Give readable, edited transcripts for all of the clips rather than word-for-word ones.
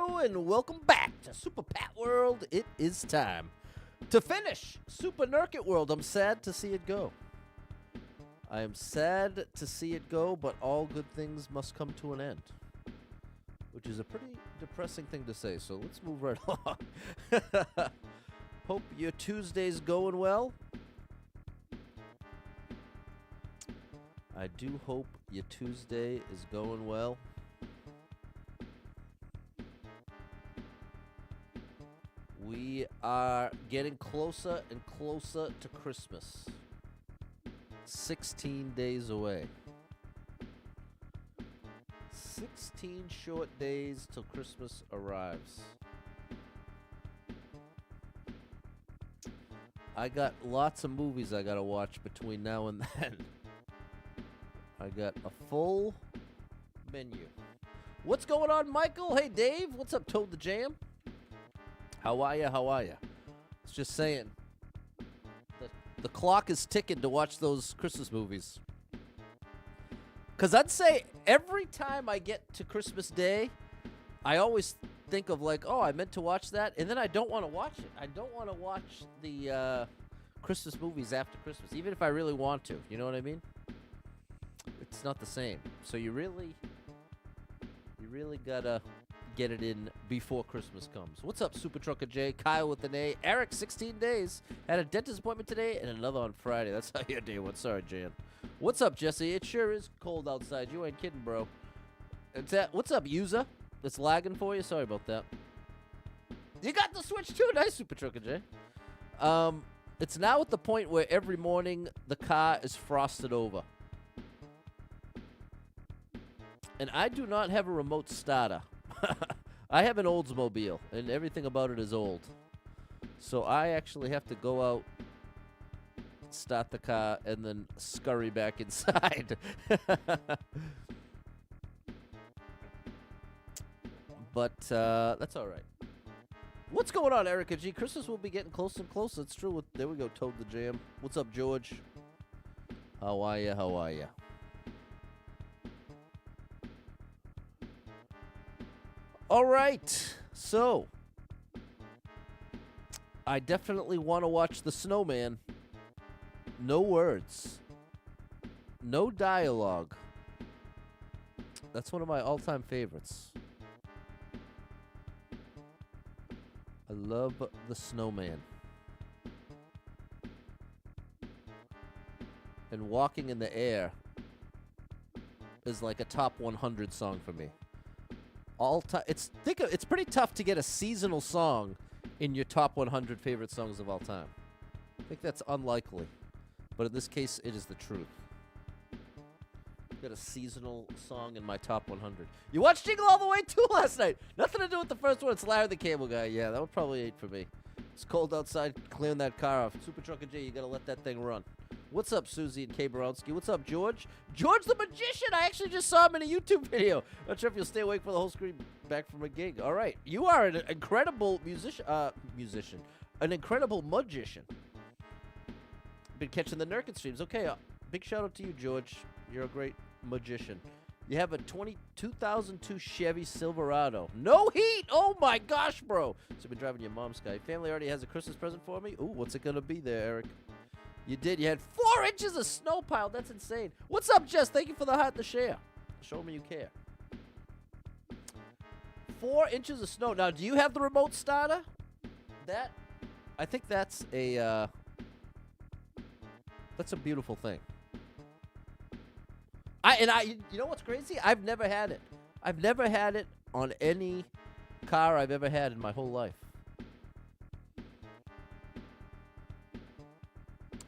Hello and welcome back to Super Pat World. It is time to finish Super Nurket World. I'm sad to see it go. I am sad to see it go, but all good things must come to an end. Which is a pretty depressing thing to say, so let's move right along. Hope your Tuesday's going well. I do hope your Tuesday is going well. We are getting closer and closer to Christmas. 16 days away. 16 short days till Christmas arrives. I got lots of movies I gotta watch between now and then. I got a full menu. What's going on, Michael? Hey, Dave. What's up, Toad the Jam? How are ya? How are ya? It's just saying. The clock is ticking to watch those Christmas movies. Because I'd say every time I get to Christmas Day, I always think of like, oh, I meant to watch that, and then I don't want to watch it. I don't want to watch the Christmas movies after Christmas, even if I really want to. You know what I mean? It's not the same. So you really gotta get it in before Christmas comes. What's up, Super Trucker J? Kyle with an A. Eric, 16 days. Had a dentist appointment today and another on Friday. That's how your day went. Sorry, Jan. What's up, Jesse? It sure is cold outside. You ain't kidding, bro. What's up, user? It's lagging for you? Sorry about that. You got the Switch too. Nice, Super Trucker J. It's now at the point where every morning the car is frosted over. And I do not have a remote starter. I have an Oldsmobile, and everything about it is old. So I actually have to go out, start the car, and then scurry back inside. But that's all right. What's going on, Erica G? Christmas will be getting closer and closer. It's true. There we go, Toad the Jam. What's up, George? How are ya? How are ya? All right, so I definitely want to watch The Snowman. No words. No dialogue. That's one of my all-time favorites. I love The Snowman. And Walking in the Air is like a top 100 song for me. All time, it's pretty tough to get a seasonal song in your top 100 favorite songs of all time. I think that's unlikely, but in this case, it is the truth. Got a seasonal song in my top 100. You watched Jingle All the Way 2 last night. Nothing to do with the first one. It's Larry the Cable Guy. Yeah, that would probably ain't for me. It's cold outside. Clearing that car off. Super Trucker J, you gotta let that thing run. What's up, Susie and Kay Baronski? What's up, George? George the Magician! I actually just saw him in a YouTube video. Not sure if you'll stay awake for the whole screen back from a gig. All right. You are an incredible musician. An incredible magician. Been catching the Nurket streams. Okay, big shout out to you, George. You're a great magician. You have a 2002 Chevy Silverado. No heat! Oh my gosh, bro. So you've been driving your mom's car. Your family already has a Christmas present for me? Ooh, what's it gonna be there, Eric? You did. You had 4 inches of snow piled. That's insane. What's up, Jess? Thank you for the heart and the share. Show me you care. 4 inches of snow. Now, do you have the remote starter? I think that's a beautiful thing. You know what's crazy? I've never had it. I've never had it on any car I've ever had in my whole life.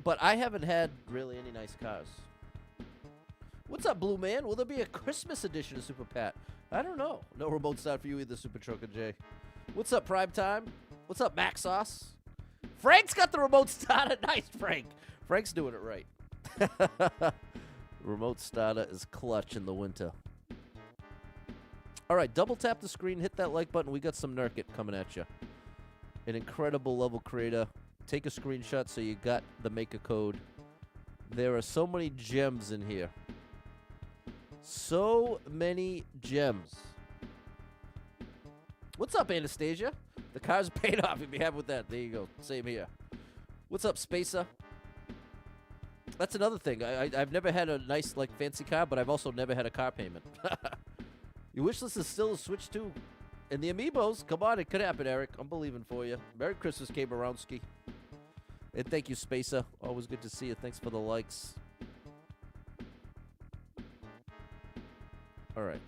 But I haven't had really any nice cars. What's up, Blue Man? Will there be a Christmas edition of Super Pat? I don't know. No remote start for you either, Super Trucker J. What's up, Prime Time? What's up, Max Sauce? Frank's got the remote starter. Nice, Frank. Frank's doing it right. Remote starter is clutch in the winter. All right, double tap the screen, hit that like button. We got some Nurket coming at you. An incredible level creator. Take a screenshot so you got the maker code. There are so many gems in here. So many gems. What's up, Anastasia? The car's paid off. You'd be happy with that. There you go. Same here. What's up, Spacer? That's another thing. I've never had a nice, like, fancy car, but I've also never had a car payment. Your wish list is still a Switch 2. And the Amiibos, come on, it could happen, Eric. I'm believing for you. Merry Christmas, K. Barowski. And thank you, Spacer. Always good to see you. Thanks for the likes. All right.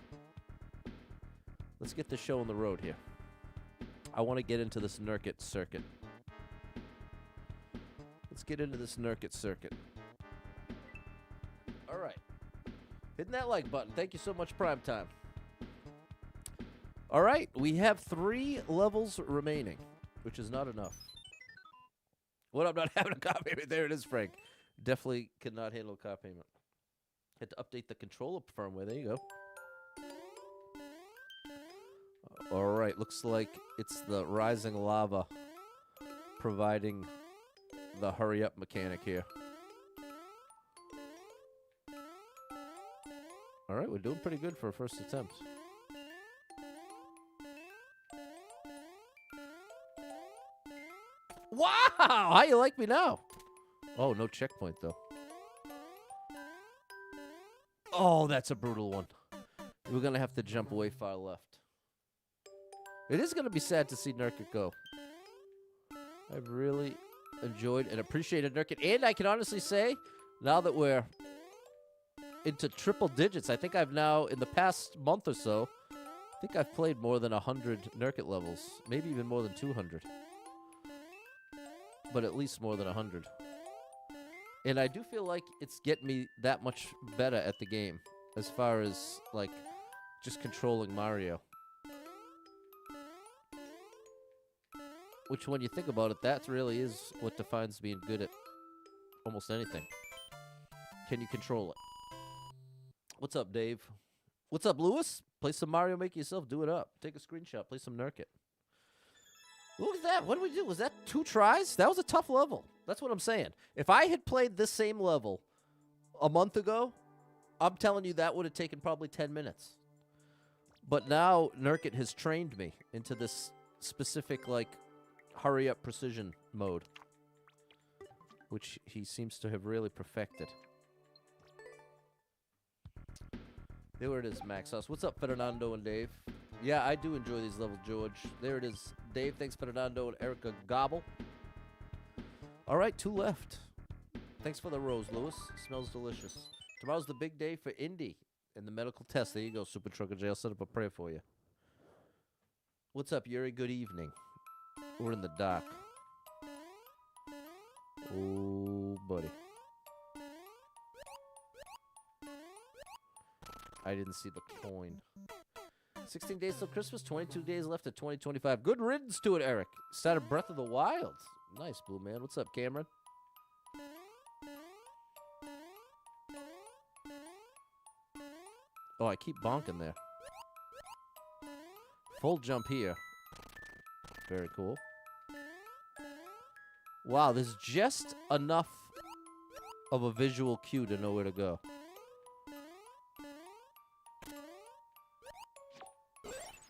Let's get the show on the road here. I want to get into this Nurket circuit. Let's get into this Nurket circuit. All right. Hitting that like button. Thank you so much, Primetime. All right. We have 3 levels remaining, which is not enough. What, I'm not having a car payment? There it is, Frank. Definitely cannot handle a car payment. Had to update the controller firmware. There you go. All right. Looks like it's the rising lava providing the hurry-up mechanic here. All right. We're doing pretty good for a first attempt. Wow! How you like me now? Oh, no checkpoint, though. Oh, that's a brutal one. We're going to have to jump way far left. It is going to be sad to see Nurket go. I've really enjoyed and appreciated Nurket. And I can honestly say, now that we're into triple digits, I think I've now, in the past month or so, I think I've played more than 100 Nurket levels. Maybe even more than 200. But at least more than 100. And I do feel like it's getting me that much better at the game as far as, like, just controlling Mario. Which, when you think about it, that really is what defines being good at almost anything. Can you control it? What's up, Dave? What's up, Lewis? Play some Mario, make it yourself, do it up. Take a screenshot, play some Nurket. Look at that. What did we do? Was that 2 tries? That was a tough level. That's what I'm saying. If I had played this same level a month ago, I'm telling you that would have taken probably 10 minutes. But now Nurket has trained me into this specific, like, hurry-up precision mode, which he seems to have really perfected. There it is, Max House. What's up, Fernando and Dave? Yeah, I do enjoy these levels, George. There it is. Dave, thanks, Fernando and Erica Gobble. All right, 2 left. Thanks for the rose, Lewis. Smells delicious. Tomorrow's the big day for Indy and the medical test. There you go, Super Trucker J. I'll set up a prayer for you. What's up, Yuri? Good evening. We're in the dock. Oh, buddy. I didn't see the coin. 16 days till Christmas, 22 days left of 2025. Good riddance to it, Eric. Started Breath of the Wild. Nice, Blue Man. What's up, Cameron? Oh, I keep bonking there. Full jump here. Very cool. Wow, there's just enough of a visual cue to know where to go.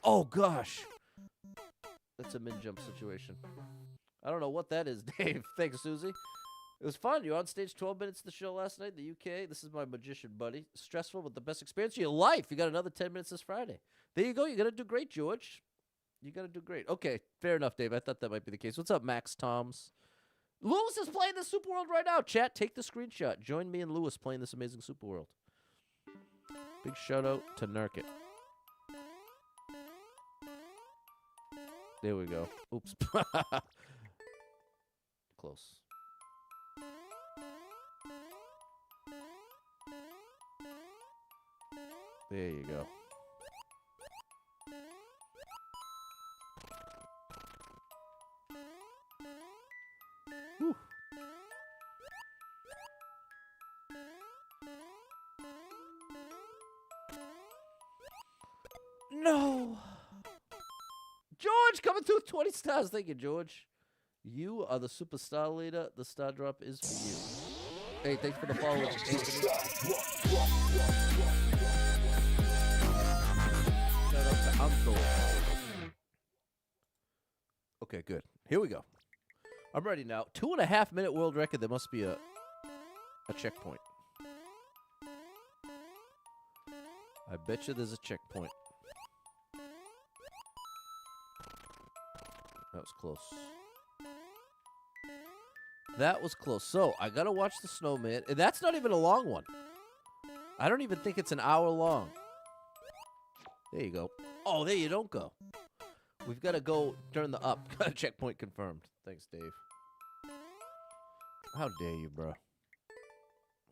Oh, gosh. That's a min-jump situation. I don't know what that is, Dave. Thanks, Susie. It was fun. You were on stage 12 minutes of the show last night in the UK. This is my magician buddy. Stressful, but the best experience of your life. You got another 10 minutes this Friday. There you go. You're going to do great, George. You're going to do great. Okay, fair enough, Dave. I thought that might be the case. What's up, Max Toms? Lewis is playing the Super World right now. Chat, take the screenshot. Join me and Lewis playing this amazing Super World. Big shout out to Nurket. There we go. Oops. Close. There you go. Whew. No. George coming through with 20 stars. Thank you, George. You are the superstar leader. The star drop is for you. Hey, thanks for the follow. Shout out to Uncle. Okay, good. Here we go. I'm ready now. 2.5-minute world record. There must be a checkpoint. I bet you there's a checkpoint. That was close. That was close. So, I gotta watch the snowman. And that's not even a long one. I don't even think it's an hour long. There you go. Oh, there you don't go. We've got to go turn the up. Got a checkpoint confirmed. Thanks, Dave. How dare you, bro?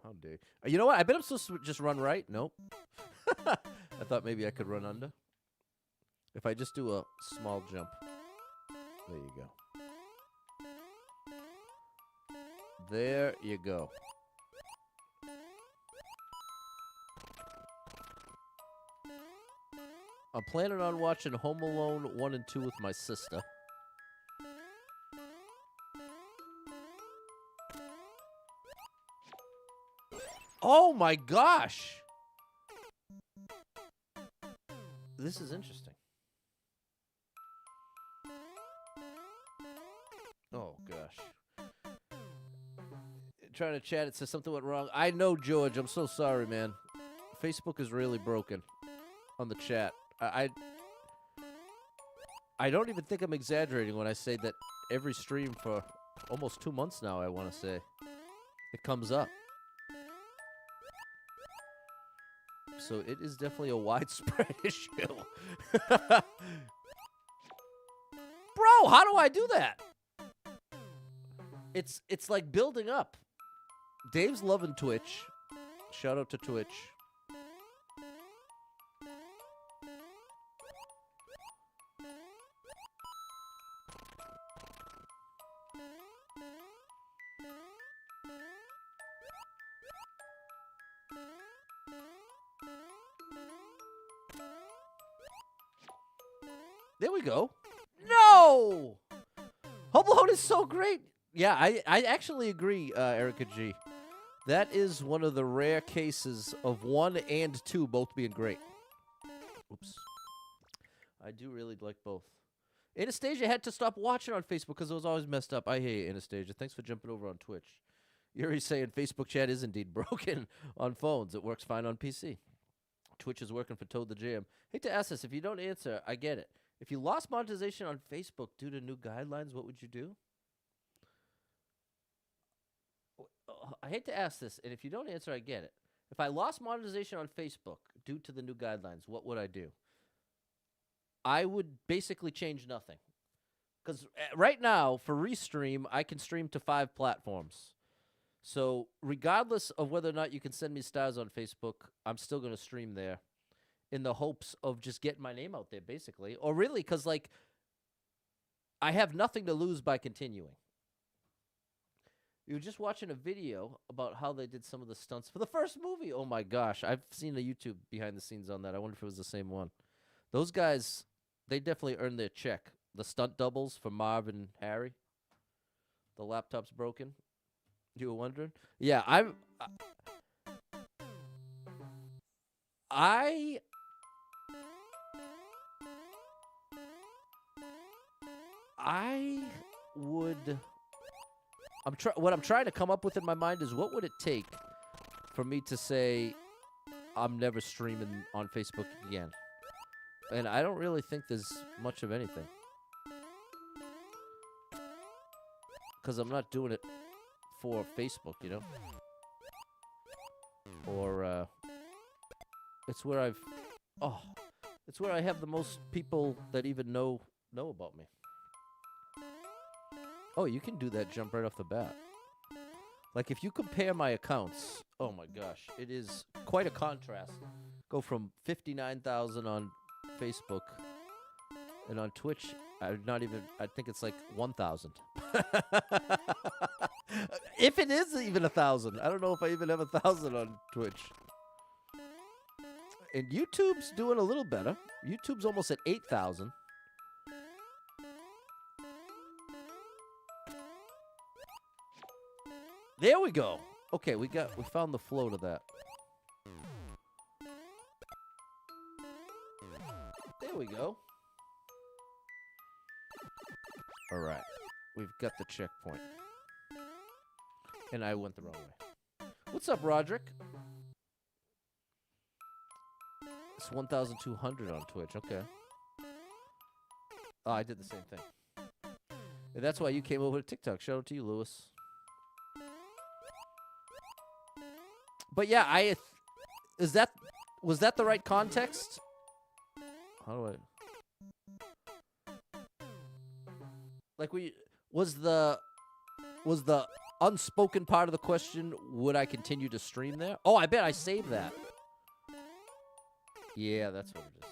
How dare you? You know what? I bet I'm supposed to just run right. Nope. I thought maybe I could run under. If I just do a small jump. There you go. There you go. I'm planning on watching Home Alone 1 and 2 with my sister. Oh my gosh! This is interesting. Oh gosh. Trying to chat, it says something went wrong. I know, George. I'm so sorry, man. Facebook is really broken on the chat. I don't even think I'm exaggerating when I say that every stream for almost 2 months now, I want to say, it comes up. So it is definitely a widespread issue. Bro, how do I do that? It's like building up. Dave's loving Twitch. Shout out to Twitch. There we go. No! Home Alone is so great. Yeah, I actually agree, Erica G. That is one of the rare cases of 1 and 2 both being great. Oops. I do really like both. Anastasia had to stop watching on Facebook because it was always messed up. I hate Anastasia. Thanks for jumping over on Twitch. Yuri's saying Facebook chat is indeed broken on phones. It works fine on PC. Twitch is working for Toad the Jam. Hate to ask this. If you don't answer, I get it. If you lost monetization on Facebook due to new guidelines, what would you do? I hate to ask this, and if you don't answer, I get it. If I lost monetization on Facebook due to the new guidelines, what would I do? I would basically change nothing. Because right now, for Restream, I can stream to 5 platforms. So regardless of whether or not you can send me stars on Facebook, I'm still going to stream there in the hopes of just getting my name out there, basically. Or really, because, like, I have nothing to lose by continuing. You were just watching a video about how they did some of the stunts for the first movie. Oh, my gosh. I've seen a YouTube behind the scenes on that. I wonder if it was the same one. Those guys, they definitely earned their check. The stunt doubles for Marv and Harry. The laptop's broken. You were wondering? Yeah, I would... what I'm trying to come up with in my mind is what would it take for me to say I'm never streaming on Facebook again? And I don't really think there's much of anything. Because I'm not doing it for Facebook, you know? Or, it's where it's where I have the most people that even know about me. Oh, you can do that jump right off the bat. Like, if you compare my accounts, oh my gosh, it is quite a contrast. Go from 59,000 on Facebook, and on Twitch, I think it's like 1,000. If it is even 1,000. I don't know if I even have 1,000 on Twitch. And YouTube's doing a little better. YouTube's almost at 8,000. There we go. Okay, we found the flow to that. There we go. All right. We've got the checkpoint. And I went the wrong way. What's up, Roderick? It's 1,200 on Twitch. Okay. Oh, I did the same thing. And that's why you came over to TikTok. Shout out to you, Lewis. But yeah, was that the right context? How do I? Like was the unspoken part of the question, would I continue to stream there? Oh, I bet I saved that. Yeah, that's what it is.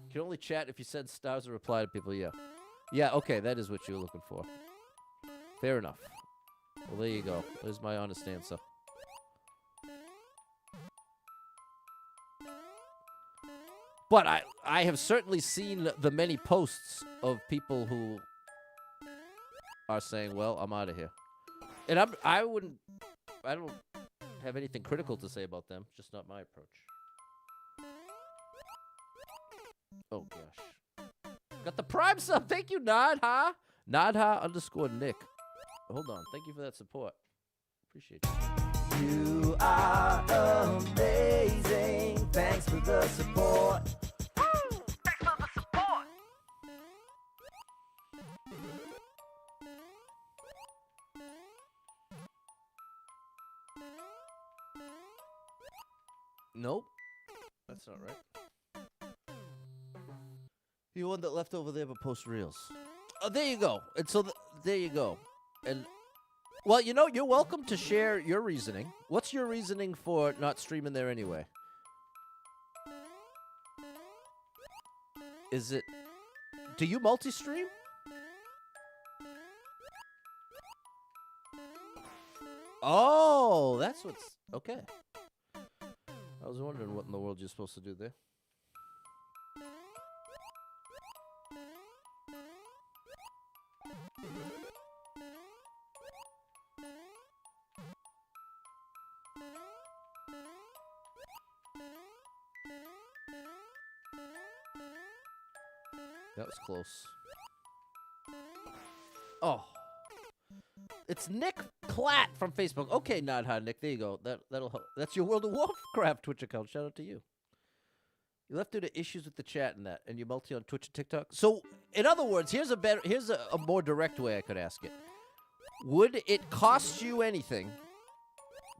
You can only chat if you send stars or reply to people, yeah. Yeah, okay, that is what you're looking for. Fair enough. Well, there you go. There's my honest answer. But I have certainly seen the many posts of people who are saying, well, I'm out of here. And I don't have anything critical to say about them, just not my approach. Oh, gosh. Got the Prime sub. Thank you, Nadha. Nadha_Nick. Hold on. Thank you for that support. Appreciate you. You are amazing. Thanks for the support. Thanks for the support. Nope. That's not right. The one that left over there but post reels. Oh, there you go. And so there you go. And well, you know, you're welcome to share your reasoning. What's your reasoning for not streaming there anyway? Is it... Do you multi-stream? Oh, that's what's... Okay. I was wondering what in the world you're supposed to do there. That was close. Oh. It's Nick Klatt from Facebook. Okay, Nadha, Nick. There you go. That'll help. That's your World of Warcraft Twitch account. Shout out to you. You left due to issues with the chat and that, and you multi on Twitch and TikTok. So, in other words, here's a more direct way I could ask it. Would it cost you anything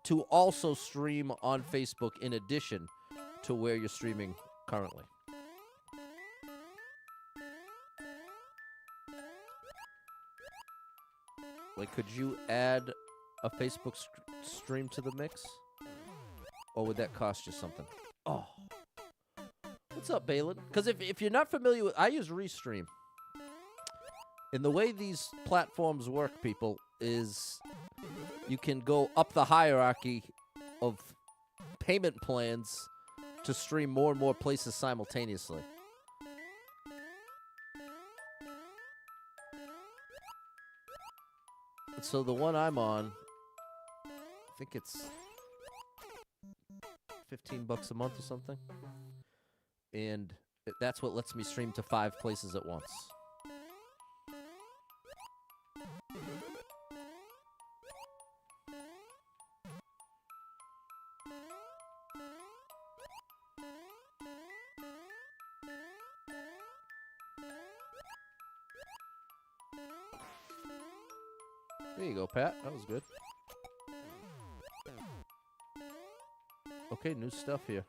to also stream on Facebook in addition to where you're streaming currently? Like, could you add a Facebook stream to the mix? Or would that cost you something? Oh. What's up, Balin? Because if you're not familiar with... I use Restream. And the way these platforms work, people, is you can go up the hierarchy of payment plans to stream more and more places simultaneously. So the one I'm on, I think it's $15 a month or something. And that's what lets me stream to 5 places at once. There you go, Pat. That was good. Okay, new stuff here.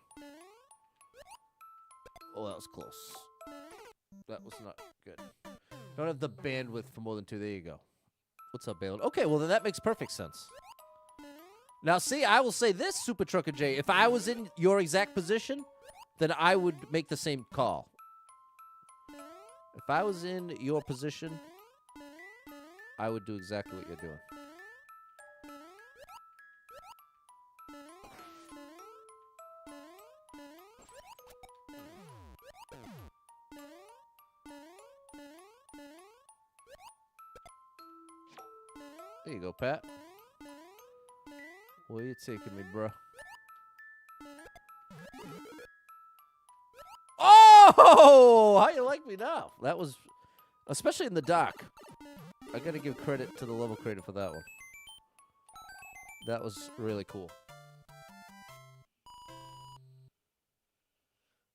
Oh, that was close. That was not good. Don't have the bandwidth for more than 2. There you go. What's up, Balin? Okay, well, then that makes perfect sense. Now, see, I will say this, Super Trucker J. If I was in your exact position, then I would make the same call. If I was in your position, I would do exactly what you're doing. There you go, Pat. Where you taking me, bro? Oh! How you like me now? That was Especially in the dark. I gotta give credit to the level creator for that one. That was really cool.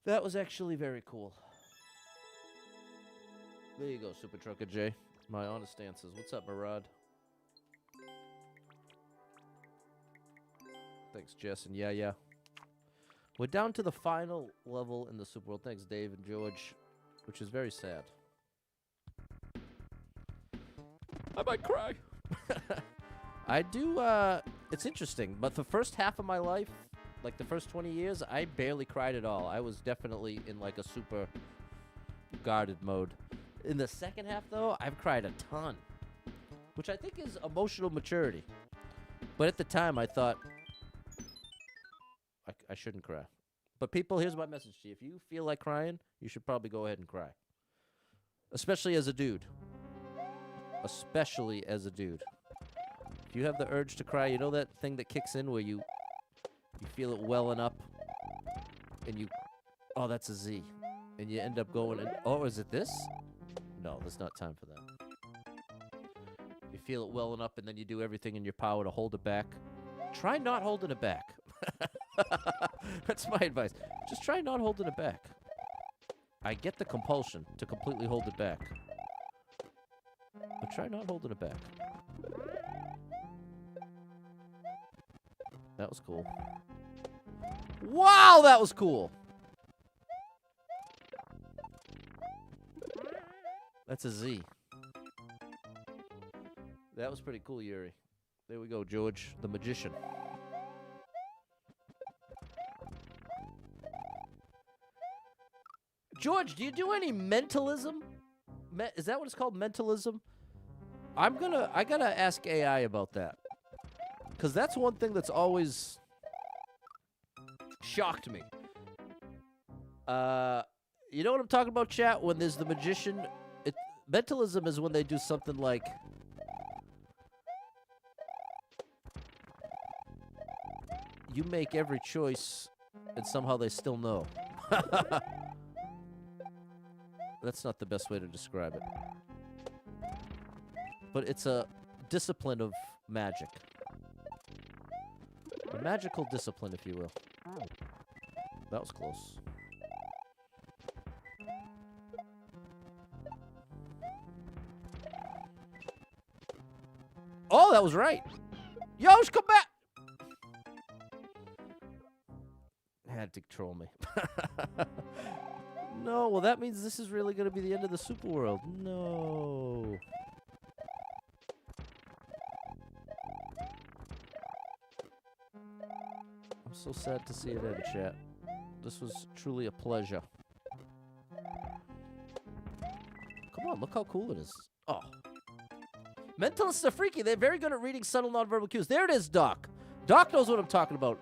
That was actually very cool. There you go, Super Trucker J. My honest answers. What's up, Murad? Thanks, Jess, and yeah. We're down to the final level in the Super World. Thanks, Dave and George, which is very sad. I might cry. I do, it's interesting, but the first half of my life, like the first 20 years, I barely cried at all. I was definitely in like a super guarded mode. In the second half, though, I've cried a ton, which I think is emotional maturity. But at the time, I thought I shouldn't cry. But people, here's my message to you. If you feel like crying, you should probably go ahead and cry. Especially as a dude. Especially as a dude. If you have the urge to cry, you know that thing that kicks in where you feel it welling up and you, oh, that's a Z. And you end up going, and, oh, is it this? No, there's not time for that. You feel it welling up and then you do everything in your power to hold it back. Try not holding it back. That's my advice. Just try not holding it back. I get the compulsion to completely hold it back. But try not holding it back. That was cool. Wow, that was cool. That's a Z. That was pretty cool, Yuri. There we go, George, the magician. George, do you do any mentalism? Is that what it's called, mentalism? I gotta ask AI about that. Because that's one thing that's always shocked me. You know what I'm talking about, chat? When there's the magician, mentalism is when they do something like, you make every choice and somehow they still know. That's not the best way to describe it. But it's a discipline of magic. A magical discipline, if you will. That was close. Oh, that was right. Yosh, come back! Had to troll me. No, well, that means this is really going to be the end of the super world. No. I'm so sad to see it end, chat. This was truly a pleasure. Come on, look how cool it is. Oh. Mentalists are freaky. They're very good at reading subtle nonverbal cues. There it is, Doc. Doc knows what I'm talking about.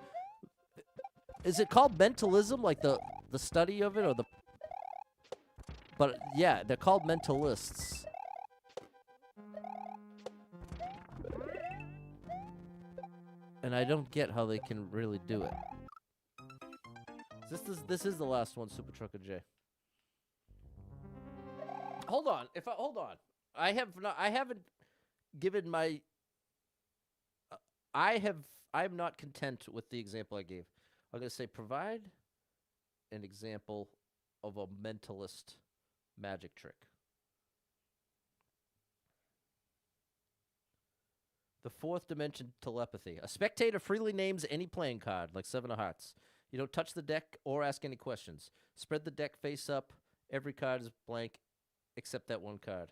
Is it called mentalism, like the study of it, or the... But, yeah, they're called mentalists. And I don't get how they can really do it. This is the last one, Super Trucker J. Hold on. Hold on. I haven't given my... I'm not content with the example I gave. I'm going to say provide an example of a mentalist magic trick. The fourth dimension telepathy. A spectator freely names any playing card, like Seven of Hearts. You don't touch the deck or ask any questions. Spread the deck face up. Every card is blank except that one card.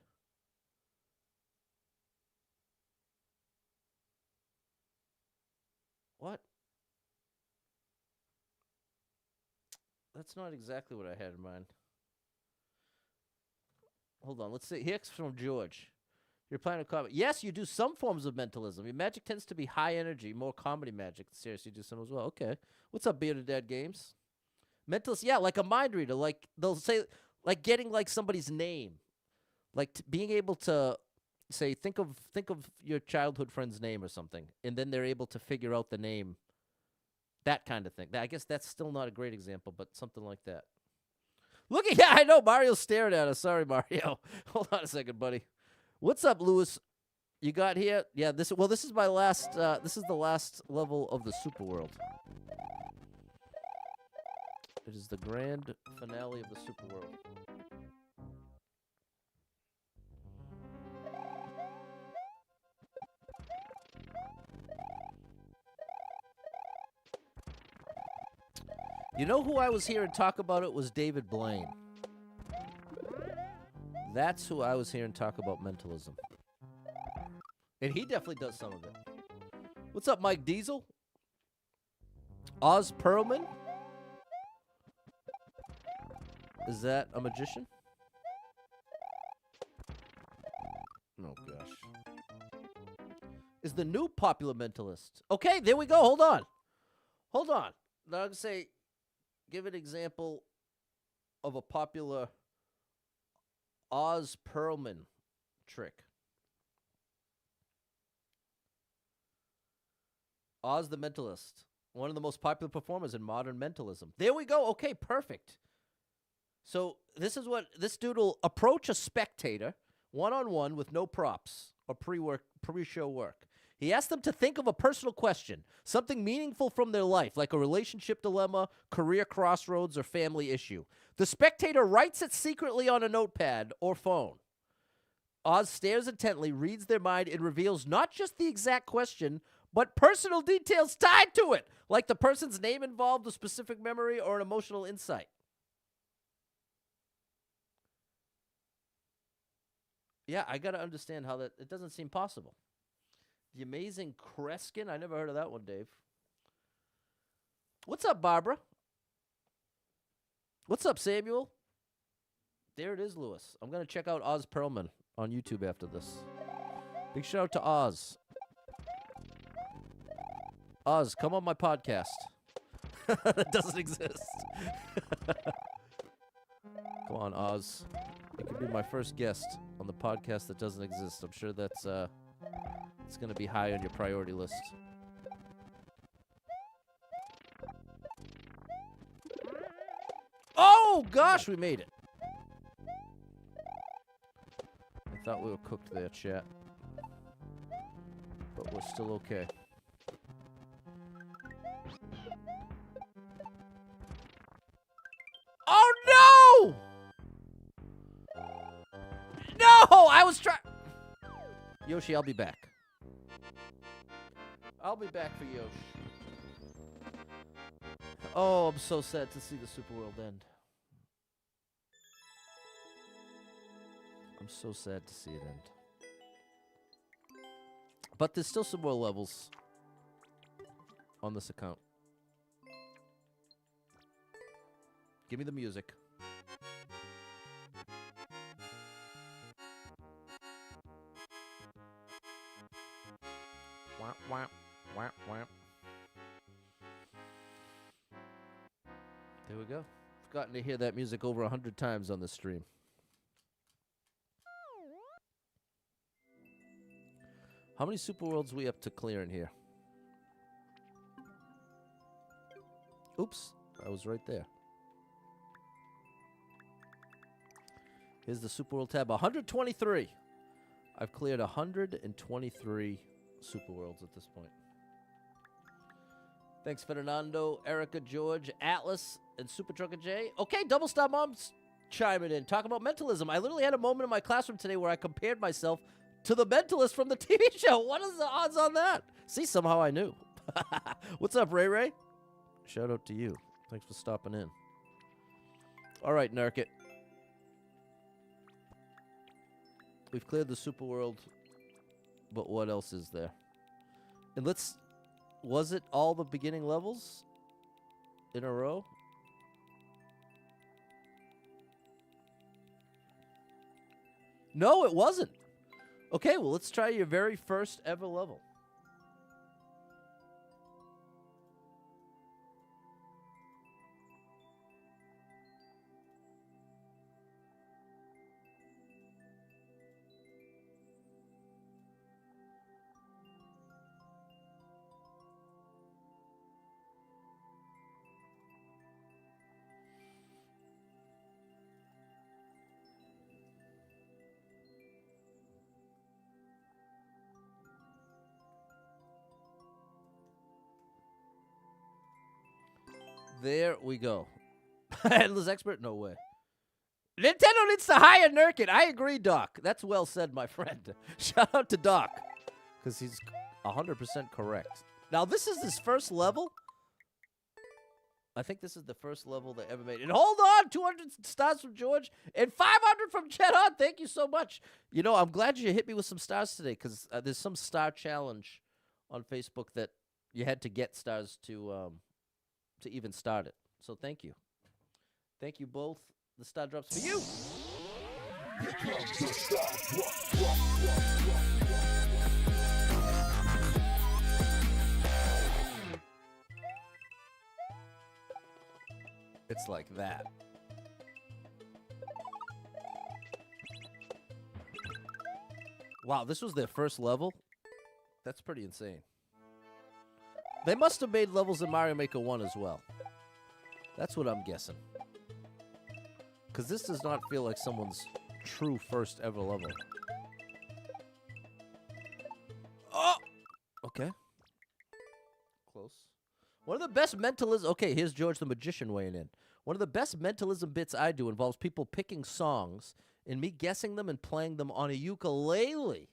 What? That's not exactly what I had in mind. Hold on, let's see. Here's from George. You're playing a comedy. Yes, you do some forms of mentalism. Your magic tends to be high energy, more comedy magic. Seriously, you do some as well. Okay. What's up, Bearded Dad Games? Mentalist, yeah, like a mind reader. Like, they'll say, like getting like somebody's name. Like being able to say, think of your childhood friend's name or something. And then they're able to figure out the name. That kind of thing. I guess that's still not a great example, but something like that. Look at, yeah, I know. Mario's staring at us. Sorry, Mario. Hold on a second, buddy. What's up, Lewis? You got here? Yeah, this is my last, this is the last level of the Super World. It is the grand finale of the Super World. You know who I was hearing talk about it was David Blaine. That's who I was hearing talk about mentalism. And he definitely does some of it. What's up, Mike Diesel? Oz Perlman? Is that a magician? Oh, gosh. Is the new popular mentalist. Okay, there we go. Hold on. Hold on. Now I'm going to say, give an example of a popular Oz Perlman trick. Oz the Mentalist. One of the most popular performers in modern mentalism. There we go. Okay, perfect. So this is what this dude will approach a spectator one-on-one with no props or pre-show work. He asks them to think of a personal question, something meaningful from their life, like a relationship dilemma, career crossroads, or family issue. The spectator writes it secretly on a notepad or phone. Oz stares intently, reads their mind, and reveals not just the exact question, but personal details tied to it, like the person's name involved, a specific memory, or an emotional insight. Yeah, I got to understand how that, it doesn't seem possible. The Amazing Kreskin? I never heard of that one, Dave. What's up, Barbara? What's up, Samuel? There it is, Lewis. I'm going to check out Oz Perlman on YouTube after this. Big shout out to Oz. Oz, come on my podcast. That doesn't exist. Come on, Oz. You can be my first guest on the podcast that doesn't exist. I'm sure that's it's going to be high on your priority list. Oh, gosh, we made it. I thought we were cooked there, chat. But we're still okay. Oh, no! No! I was trying... Yoshi, I'll be back. I'll be back for Yoshi. Oh, I'm so sad to see the Super World end. I'm so sad to see it end. But there's still some more levels on this account. Give me the music. Wah, wah, wah, wah. There we go. I've gotten to hear that music over 100 times on this stream. How many Super Worlds we up to clearing here? Oops, I was right there. Here's the Super World tab. 123. I've cleared 123 Super Worlds at this point. Thanks, Fernando, Erica, George, Atlas, and Super Trucker J. Okay, Double Star Mom's chiming in. Talk about mentalism. I literally had a moment in my classroom today where I compared myself to the mentalist from the TV show. What is the odds on that? See, somehow I knew. What's up, Ray Ray? Shout out to you. Thanks for stopping in. All right, Nurket. We've cleared the Super World, but what else is there? And let's... Was it all the beginning levels in a row? No, it wasn't. Okay, well, let's try your very first ever level. There we go. Endless expert? No way. Nintendo needs to hire Nurket. I agree, Doc. That's well said, my friend. Shout out to Doc, because he's 100% correct. Now, this is his first level. I think this is the first level they ever made. And hold on, 200 stars from George and 500 from Chet On. Thank you so much. You know, I'm glad you hit me with some stars today, because there's some star challenge on Facebook that you had to get stars to even start it. So thank you. Thank you both. The star drops for you. It's like that. Wow, this was their first level? That's pretty insane. They must have made levels in Mario Maker 1 as well. That's what I'm guessing. Because this does not feel like someone's true first ever level. Oh! Okay. Close. One of the best mentalism... Okay, here's George the Magician weighing in. One of the best mentalism bits I do involves people picking songs and me guessing them and playing them on a ukulele.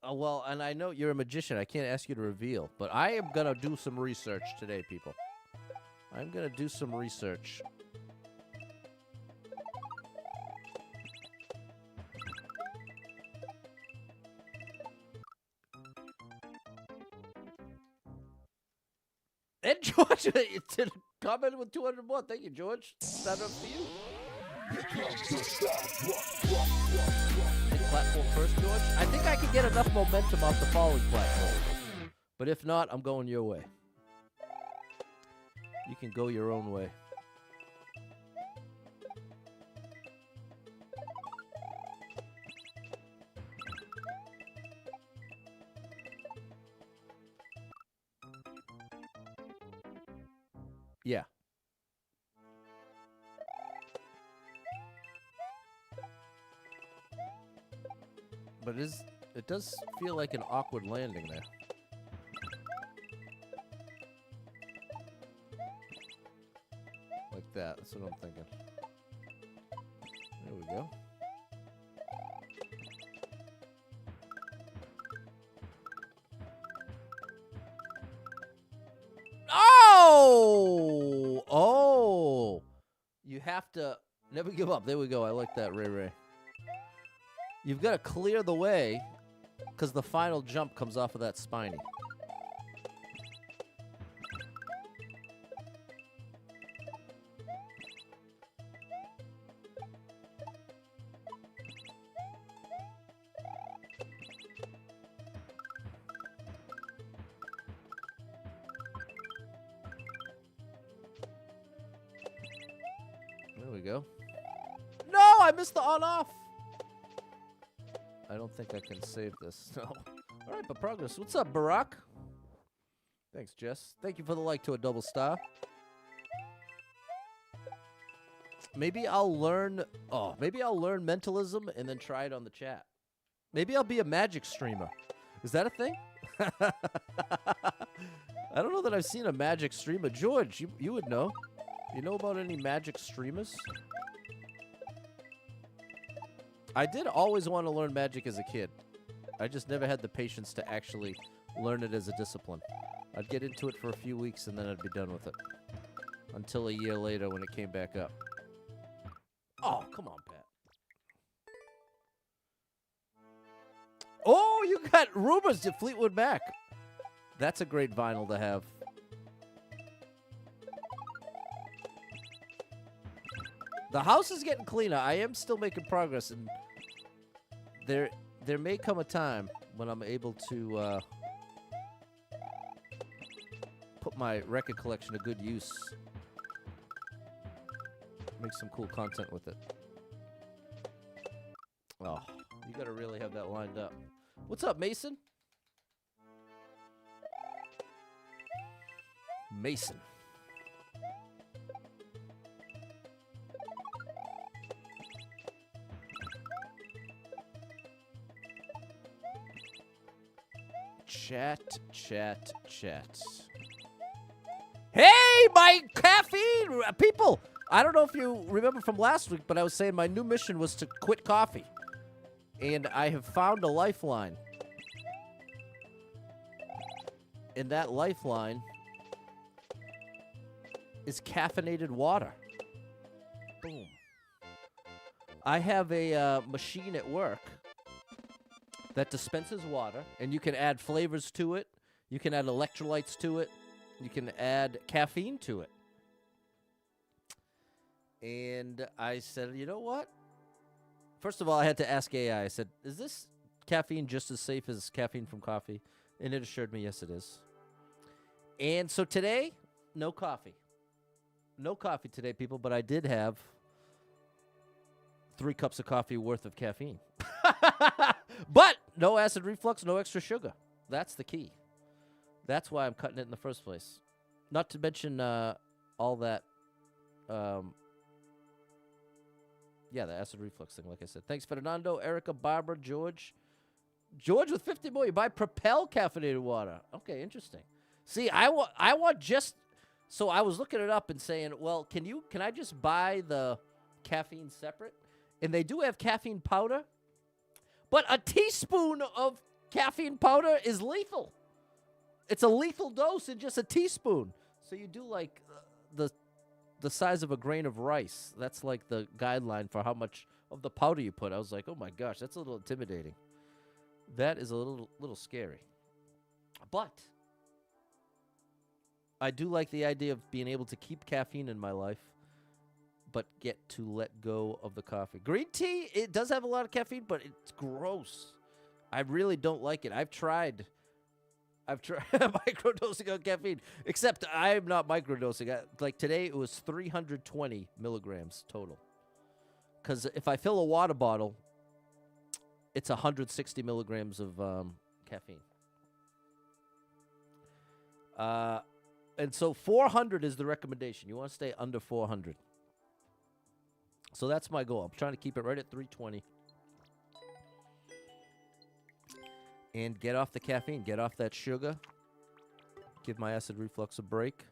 Oh, well, and I know you're a magician. I can't ask you to reveal, but I am going to do some research today, people. I'm going to do some research. And George commented with 200 more. Thank you, George. Stand up for you. Platform first, George. I think I can get enough momentum off the following platform. But if not, I'm going your way. You can go your own way. Yeah. But it does feel like an awkward landing there. Like that. That's what I'm thinking. There we go. Oh! Oh! You have to never give up. There we go. I like that, Ray Ray. You've got to clear the way, because the final jump comes off of that spiny. There we go. No, I missed the on-off. I don't think I can save this. No. All right, but progress. What's up, Barack? Thanks, Jess. Thank you for the like to a double star. Maybe I'll learn... Oh, maybe I'll learn mentalism and then try it on the chat. Maybe I'll be a magic streamer. Is that a thing? I don't know that I've seen a magic streamer. George, you would know. You know about any magic streamers? I did always want to learn magic as a kid. I just never had the patience to actually learn it as a discipline. I'd get into it for a few weeks and then I'd be done with it. Until a year later when it came back up. Oh, come on, Pat. Oh, you got Rumors to Fleetwood Mac. That's a great vinyl to have. The house is getting cleaner. I am still making progress, and there may come a time when I'm able to put my record collection to good use. Make some cool content with it. Oh, you gotta really have that lined up. What's up, Mason? Mason. Chat, chat, chat. my caffeine! People, I don't know if you remember from last week, but I was saying my new mission was to quit coffee. And I have found a lifeline. And that lifeline is caffeinated water. Boom. I have a machine at work that dispenses water, and you can add flavors to it. You can add electrolytes to it. You can add caffeine to it. And I said, you know what? First of all, I had to ask AI. I said, is this caffeine just as safe as caffeine from coffee? And it assured me, yes, it is. And so today, no coffee. No coffee today, people, but I did have 3 cups of coffee worth of caffeine. But no acid reflux, no extra sugar. That's the key. That's why I'm cutting it in the first place. Not to mention all that, yeah, the acid reflux thing, like I said. Thanks, Fernando, Erica, Barbara, George. George with 50 more. You buy Propel caffeinated water. Okay, interesting. See, I want just... So I was looking it up and saying, well, can I just buy the caffeine separate? And they do have caffeine powder. But a teaspoon of caffeine powder is lethal. It's a lethal dose in just a teaspoon. So you do like the size of a grain of rice. That's like the guideline for how much of the powder you put. I was like, oh my gosh, that's a little intimidating. That is a little scary. But I do like the idea of being able to keep caffeine in my life, but get to let go of the coffee. Green tea, it does have a lot of caffeine, but it's gross. I really don't like it. I've tried microdosing on caffeine, except I'm not microdosing. Like today, it was 320 milligrams total. Because if I fill a water bottle, it's 160 milligrams of caffeine. And so 400 is the recommendation. You want to stay under 400. So that's my goal. I'm trying to keep it right at 320. And get off the caffeine. Get off that sugar. Give my acid reflux a break.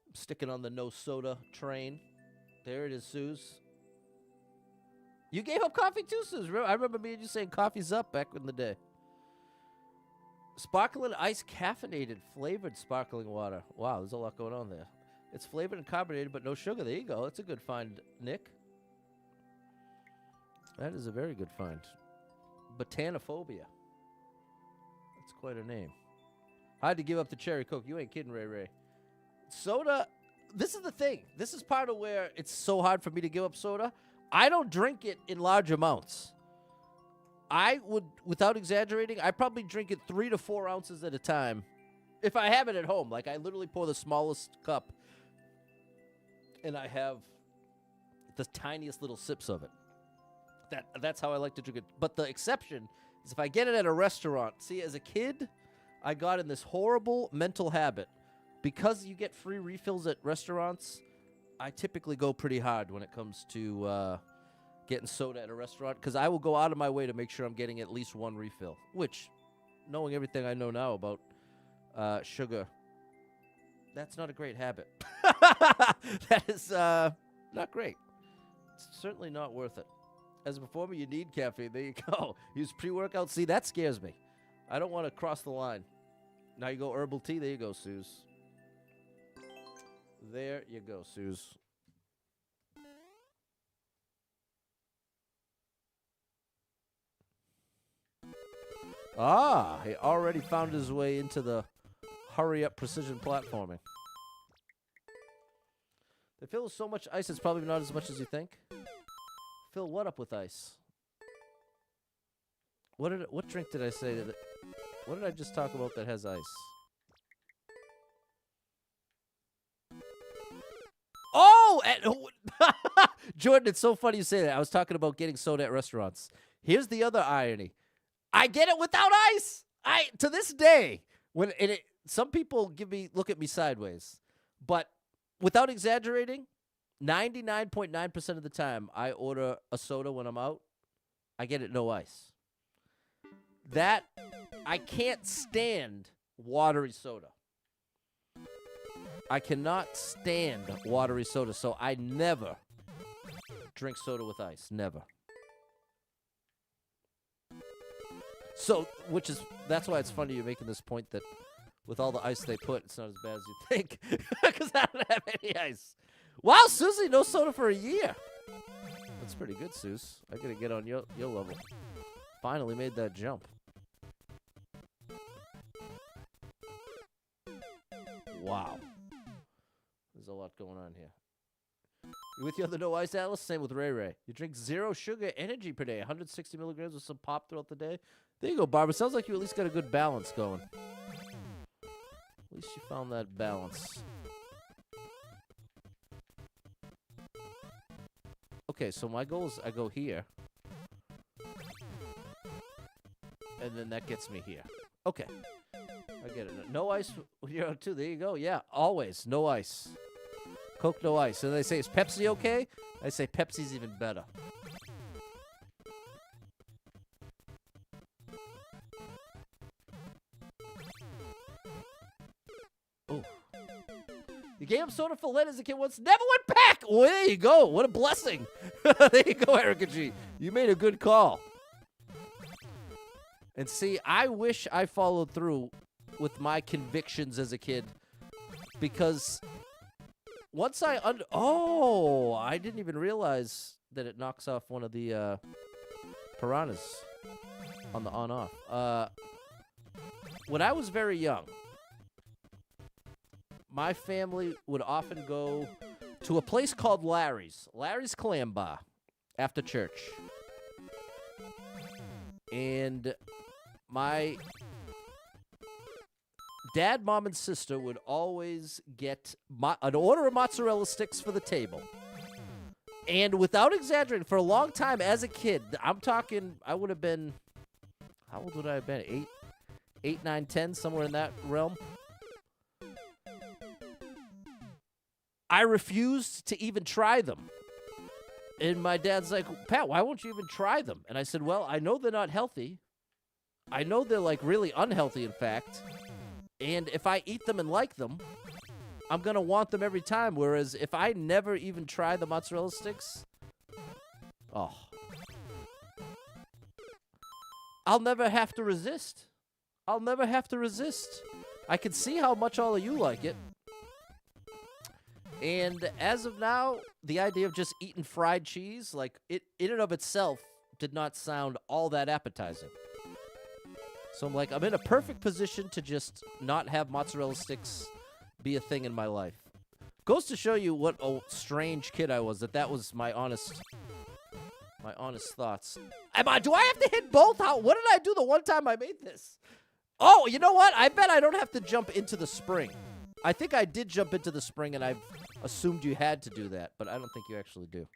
I'm sticking on the no soda train. There it is, Suze. You gave up coffee too, Suze. I remember me and you saying coffee's up back in the day. Sparkling ice caffeinated flavored sparkling water. Wow, there's a lot going on there. It's flavored and carbonated, but no sugar. There you go. That's a good find, Nick. That is a very good find. Botanophobia. That's quite a name. I had to give up the cherry Coke. You ain't kidding, Ray Ray. Soda, this is the thing. This is part of where it's so hard for me to give up soda. I don't drink it in large amounts. I would, without exaggerating, I probably drink it 3 to 4 ounces at a time. If I have it at home, like I literally pour the smallest cup and I have the tiniest little sips of it. That's how I like to drink it. But the exception is if I get it at a restaurant. See, as a kid, I got in this horrible mental habit. Because you get free refills at restaurants, I typically go pretty hard when it comes to getting soda at a restaurant. Because I will go out of my way to make sure I'm getting at least one refill. Which, knowing everything I know now about sugar, that's not a great habit. That is not great. It's certainly not worth it. As a performer, you need caffeine. There you go. Use pre-workout. See, that scares me. I don't want to cross the line. Now you go herbal tea. There you go, Suze. There you go, Suze. Ah, he already found his way into the hurry-up precision platforming. They fill with so much ice, it's probably not as much as you think. Fill what up with ice? What drink did I say that? What did I just talk about that has ice? Oh, Jordan, it's so funny you say that. I was talking about getting soda at restaurants. Here's the other irony. I get it without ice. To this day, some people look at me sideways, but without exaggerating, 99.9% of the time I order a soda when I'm out, I get it no ice. I can't stand watery soda. I cannot stand watery soda, so I never drink soda with ice. Never. So, that's why it's funny you're making this point that with all the ice they put, it's not as bad as you think. Because I don't have any ice. Wow, Susie, no soda for a year. That's pretty good, Suze. I gotta get on your level. Finally made that jump. Wow. There's a lot going on here. You with you on the no ice, Alice? Same with Ray Ray. You drink 0 sugar energy per day, 160 milligrams with some pop throughout the day. There you go, Barbara. Sounds like you at least got a good balance going. At least you found that balance. Okay, so my goal is I go here. And then that gets me here. Okay. I get it. No ice when you're on 2. There you go. Yeah, always. No ice. Coke, no ice. And they say, is Pepsi okay? I say Pepsi's even better. Oh. You gave him soda for lead as a kid once. Never went back. Well, there you go. What a blessing. There you go, Erica G. You made a good call. And see, I wish I followed through with my convictions as a kid. Because once I I didn't even realize that it knocks off one of the piranhas on the on-off. When I was very young, my family would often go to a place called Larry's Clam Bar, after church. And my dad, mom, and sister would always get an order of mozzarella sticks for the table. And without exaggerating, for a long time as a kid, I'm talking, I would have been, how old would I have been? 8, 9, 10, somewhere in that realm. I refused to even try them. And my dad's like, Pat, why won't you even try them? And I said, well, I know they're not healthy. I know they're like really unhealthy, in fact. And if I eat them and like them, I'm going to want them every time. Whereas if I never even try the mozzarella sticks, I'll never have to resist. I'll never have to resist. I can see how much all of you like it. And as of now, the idea of just eating fried cheese, like it in and of itself, did not sound all that appetizing. So I'm like, I'm in a perfect position to just not have mozzarella sticks be a thing in my life. Goes to show you what a strange kid I was, that was my honest thoughts. Do I have to hit both? What did I do the one time I made this? Oh, you know what? I bet I don't have to jump into the spring. I think I did jump into the spring, and I've assumed you had to do that, but I don't think you actually do.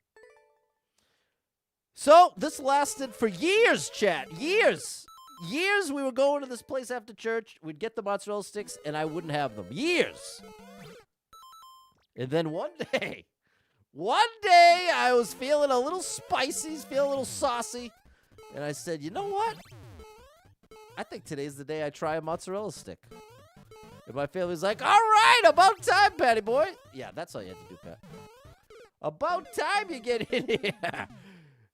So, this lasted for years, chat. Years. Years we were going to this place after church. We'd get the mozzarella sticks, and I wouldn't have them. Years. And then one day, I was feeling a little spicy, feeling a little saucy, and I said, you know what? I think today's the day I try a mozzarella stick. And my family's like, all right, about time, Patty boy. Yeah, that's all you had to do, Pat. About time you get in here.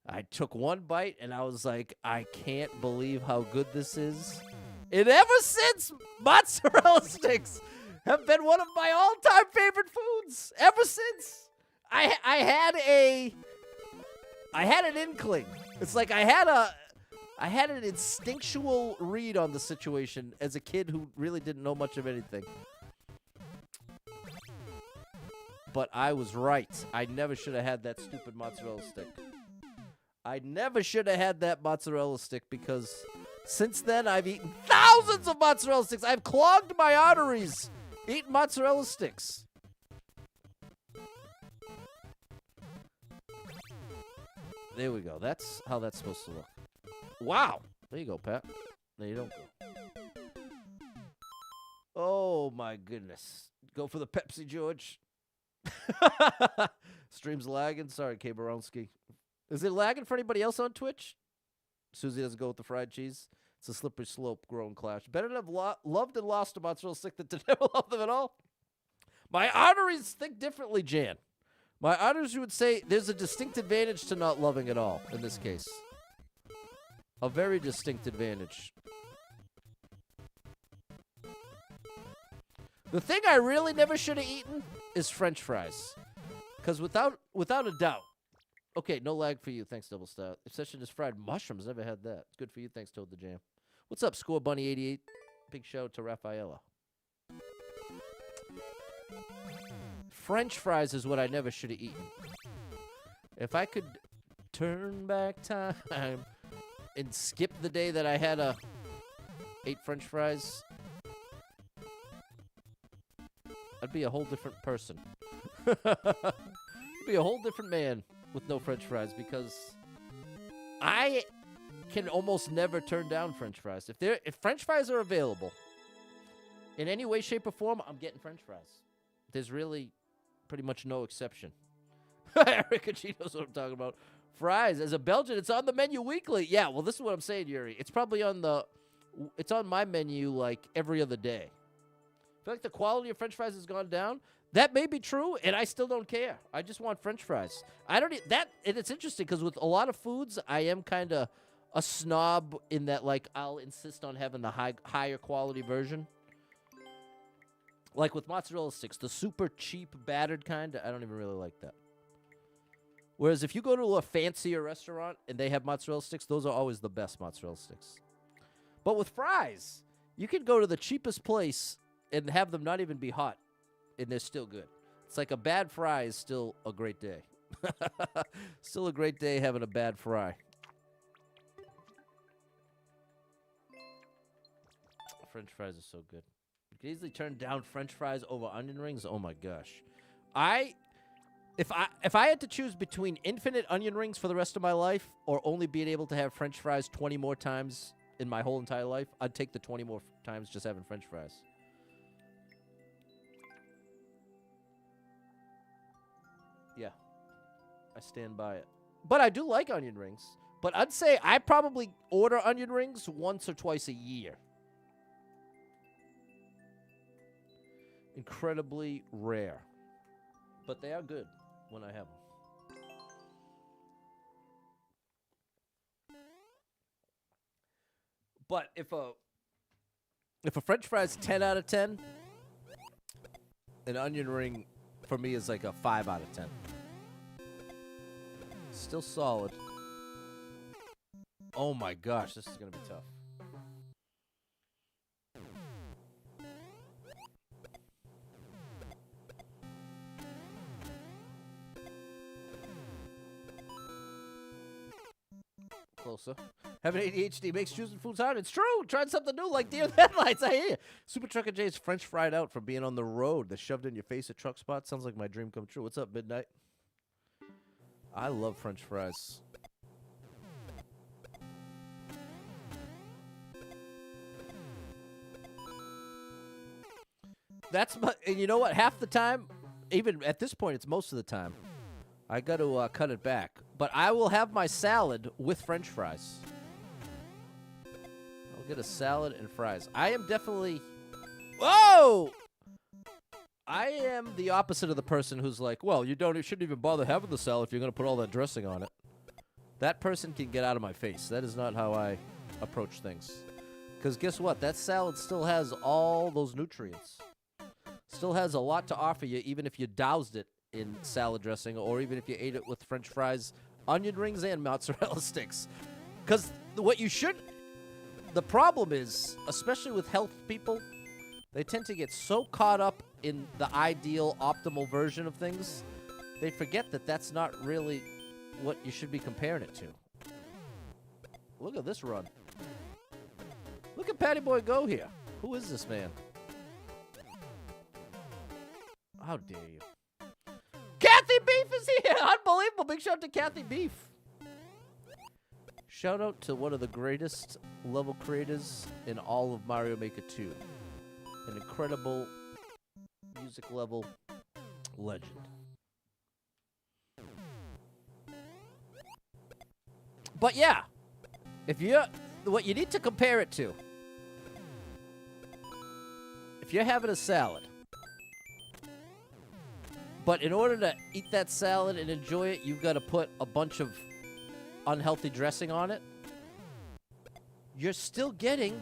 I took one bite, and I was like, I can't believe how good this is. And ever since, mozzarella sticks have been one of my all-time favorite foods. Ever since. I had an inkling. It's like I had an instinctual read on the situation as a kid who really didn't know much of anything. But I was right. I never should have had that stupid mozzarella stick. I never should have had that mozzarella stick because since then I've eaten thousands of mozzarella sticks. I've clogged my arteries eating mozzarella sticks. There we go. That's how that's supposed to look. Wow. There you go, Pat. There you don't go. Oh, my goodness. Go for the Pepsi, George. Stream's lagging. Sorry, K. Baronski. Is it lagging for anybody else on Twitch? Susie doesn't go with the fried cheese. It's a slippery slope growing clash. Better to have loved and lost a mozzarella stick than to never love them at all. My arteries think differently, Jan. My arteries would say there's a distinct advantage to not loving at all in this case. A very distinct advantage. The thing I really never should have eaten is French fries. Because without a doubt. Okay, no lag for you. Thanks, Double Stout. Obsession is fried mushrooms. Never had that. Good for you. Thanks, Toad the Jam. What's up, Score Bunny 88? Big shout out to Rafaela. French fries is what I never should have eaten. If I could turn back time and skip the day that I had ate French fries, I'd be a whole different person. I'd be a whole different man with no French fries because I can almost never turn down French fries. If French fries are available in any way, shape, or form, I'm getting French fries. There's really pretty much no exception. Erica G knows what I'm talking about. Fries. As a Belgian, it's on the menu weekly. Yeah, well, this is what I'm saying, Yuri. It's probably it's on my menu like every other day. I feel like the quality of French fries has gone down. That may be true, and I still don't care. I just want French fries. I don't that, and it's interesting because with a lot of foods, I am kind of a snob in that, like, I'll insist on having the higher quality version. Like with mozzarella sticks, the super cheap battered kind, I don't even really like that. Whereas if you go to a fancier restaurant and they have mozzarella sticks, those are always the best mozzarella sticks. But with fries, you can go to the cheapest place and have them not even be hot, and they're still good. It's like a bad fry is still a great day. Still a great day having a bad fry. French fries are so good. You can easily turn down French fries over onion rings. Oh my gosh. If I had to choose between infinite onion rings for the rest of my life or only being able to have French fries 20 more times in my whole entire life, I'd take the 20 more times just having French fries. Yeah. I stand by it. But I do like onion rings. But I'd say I probably order onion rings once or twice a year. Incredibly rare. But they are good when I have them. But if a French fry is 10 out of 10, an onion ring for me is like a 5 out of 10. Still solid. Oh my gosh, this is going to be tough. Closer. Having ADHD makes choosing foods hard. It's true. Tried something new like deer in the headlights. I hear you. Super Trucker J's French fried out from being on the road. The shoved in your face at truck spot. Sounds like my dream come true. What's up, Midnight? I love French fries. That's my, and you know what? Half the time, even at this point, it's most of the time, I got to cut it back. But I will have my salad with French fries. I'll get a salad and fries. I am definitely... Whoa! I am the opposite of the person who's like, well, you shouldn't even bother having the salad if you're going to put all that dressing on it. That person can get out of my face. That is not how I approach things. Because guess what? That salad still has all those nutrients. Still has a lot to offer you, even if you doused it in salad dressing, or even if you ate it with French fries, onion rings, and mozzarella sticks. Because the problem is, especially with health people, they tend to get so caught up in the ideal, optimal version of things, they forget that that's not really what you should be comparing it to. Look at this run. Look at Patty Boy go here. Who is this man? How dare you? Kathy Beef is here! Unbelievable! Big shout out to Kathy Beef. Shout out to one of the greatest level creators in all of Mario Maker 2. An incredible music level legend. But yeah, what you need to compare it to, if you're having a salad, But in order to eat that salad and enjoy it, you've got to put a bunch of unhealthy dressing on it. You're still getting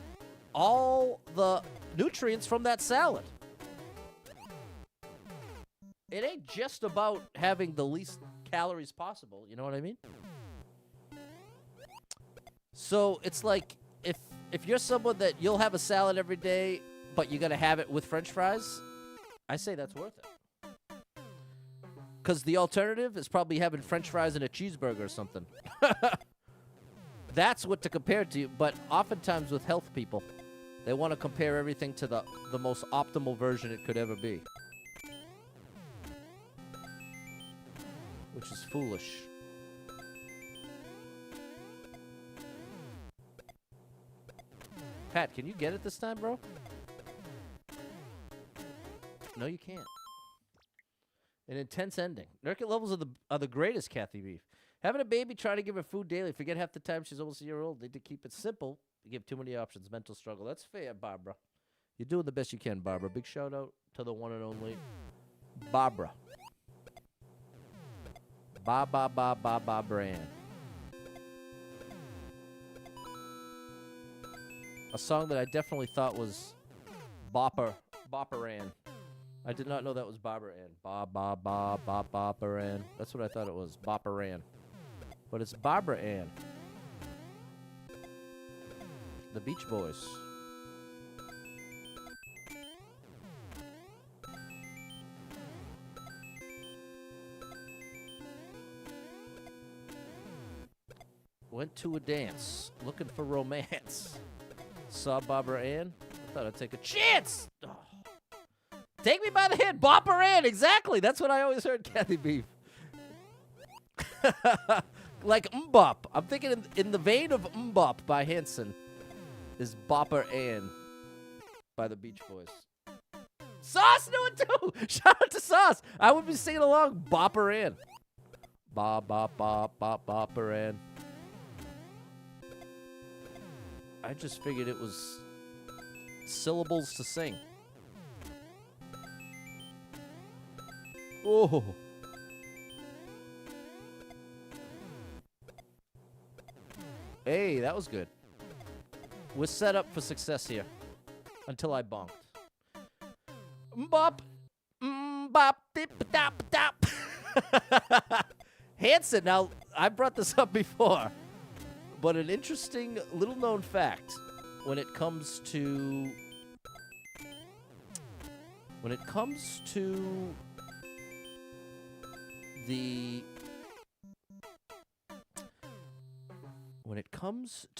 all the nutrients from that salad. It ain't just about having the least calories possible, you know what I mean? So it's like if you're someone that you'll have a salad every day, but you got to have it with French fries, I say that's worth it. Because the alternative is probably having French fries and a cheeseburger or something. That's what to compare to. But oftentimes with health people, they want to compare everything to the most optimal version it could ever be. Which is foolish. Pat, can you get it this time, bro? No, you can't. An intense ending. Nurket levels are the greatest, Kathy Beef. Having a baby, trying to give her food daily. Forget half the time she's almost a year old. Need to keep it simple. You give too many options. Mental struggle. That's fair, Barbara. You're doing the best you can, Barbara. Big shout out to the one and only Barbara. Ba brand. A song that I definitely thought was Bopperan. I did not know that was Barbara Ann. Bopperan. That's what I thought it was. Bopperan. But it's Barbara Ann. The Beach Boys. Went to a dance, looking for romance. Saw Barbara Ann. I thought I'd take a chance. Oh. Take me by the hand, Bopper Ann. Exactly. That's what I always heard, Kathy Beef. Like Mbop. I'm thinking in the vein of Mbop by Hanson is Bopper Ann by the Beach Boys. Sauce knew it too. Shout out to Sauce. I would be singing along Bopper Ann. Bop, bop, bop, bop, Bopper Ann. I just figured it was syllables to sing. Oh. Hey, that was good. We're set up for success here. Until I bonked. Mbop. Mbop. Dip, dop, dop. Hanson. Now, I brought this up before. But an interesting little known fact when it comes to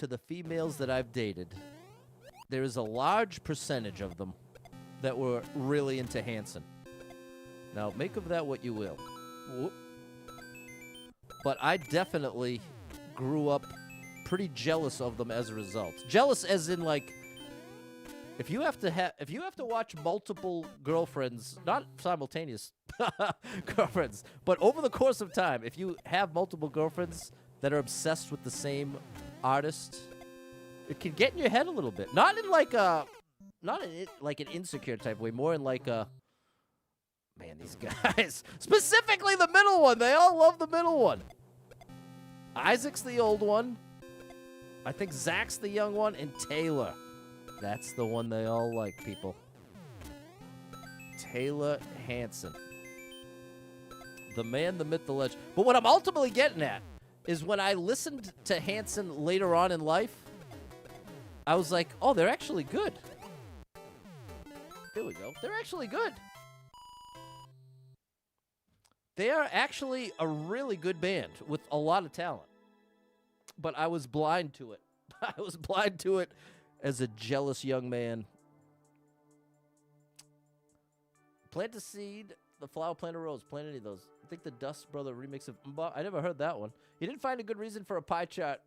the females that I've dated, there is a large percentage of them that were really into Hanson. Now, make of that what you will. Whoop. But I definitely grew up pretty jealous of them as a result. Jealous as in, like, if you have to watch multiple girlfriends, not simultaneous girlfriends, but over the course of time, if you have multiple girlfriends that are obsessed with the same artist, it can get in your head a little bit. Not in like an insecure type way, more in like a, man, these guys, specifically the middle one, they all love the middle one. Isaac's the old one. I think Zach's the young one, and Taylor. That's the one they all like, people. Taylor Hanson. The man, the myth, the legend. But what I'm ultimately getting at is when I listened to Hanson later on in life, I was like, oh, they're actually good. Here we go. They're actually good. They are actually a really good band with a lot of talent. But I was blind to it. I was blind to it as a jealous young man. Plant a seed, the flower, plant a rose. Plant any of those. I think the Dust Brother remix of Mbop. I never heard that one. You didn't find a good reason for a pie chart.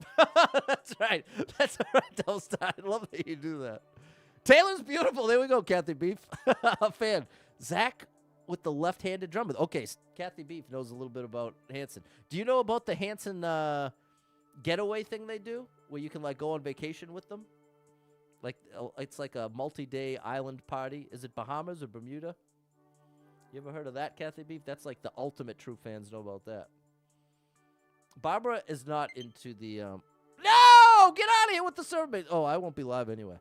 That's right. That's right, Delstein. I love that you do that. Taylor's beautiful. There we go, Kathy Beef. A fan. Zach with the left-handed drummer. Okay, Kathy Beef knows a little bit about Hanson. Do you know about the Hanson getaway thing they do, where you can like go on vacation with them? Like it's like a multi-day island party. Is it Bahamas or Bermuda? You ever heard of that, Kathy Beef? That's like the ultimate true fans know about that. Barbara is not into the No! Get out of here with the server base. Oh, I won't be live anyway.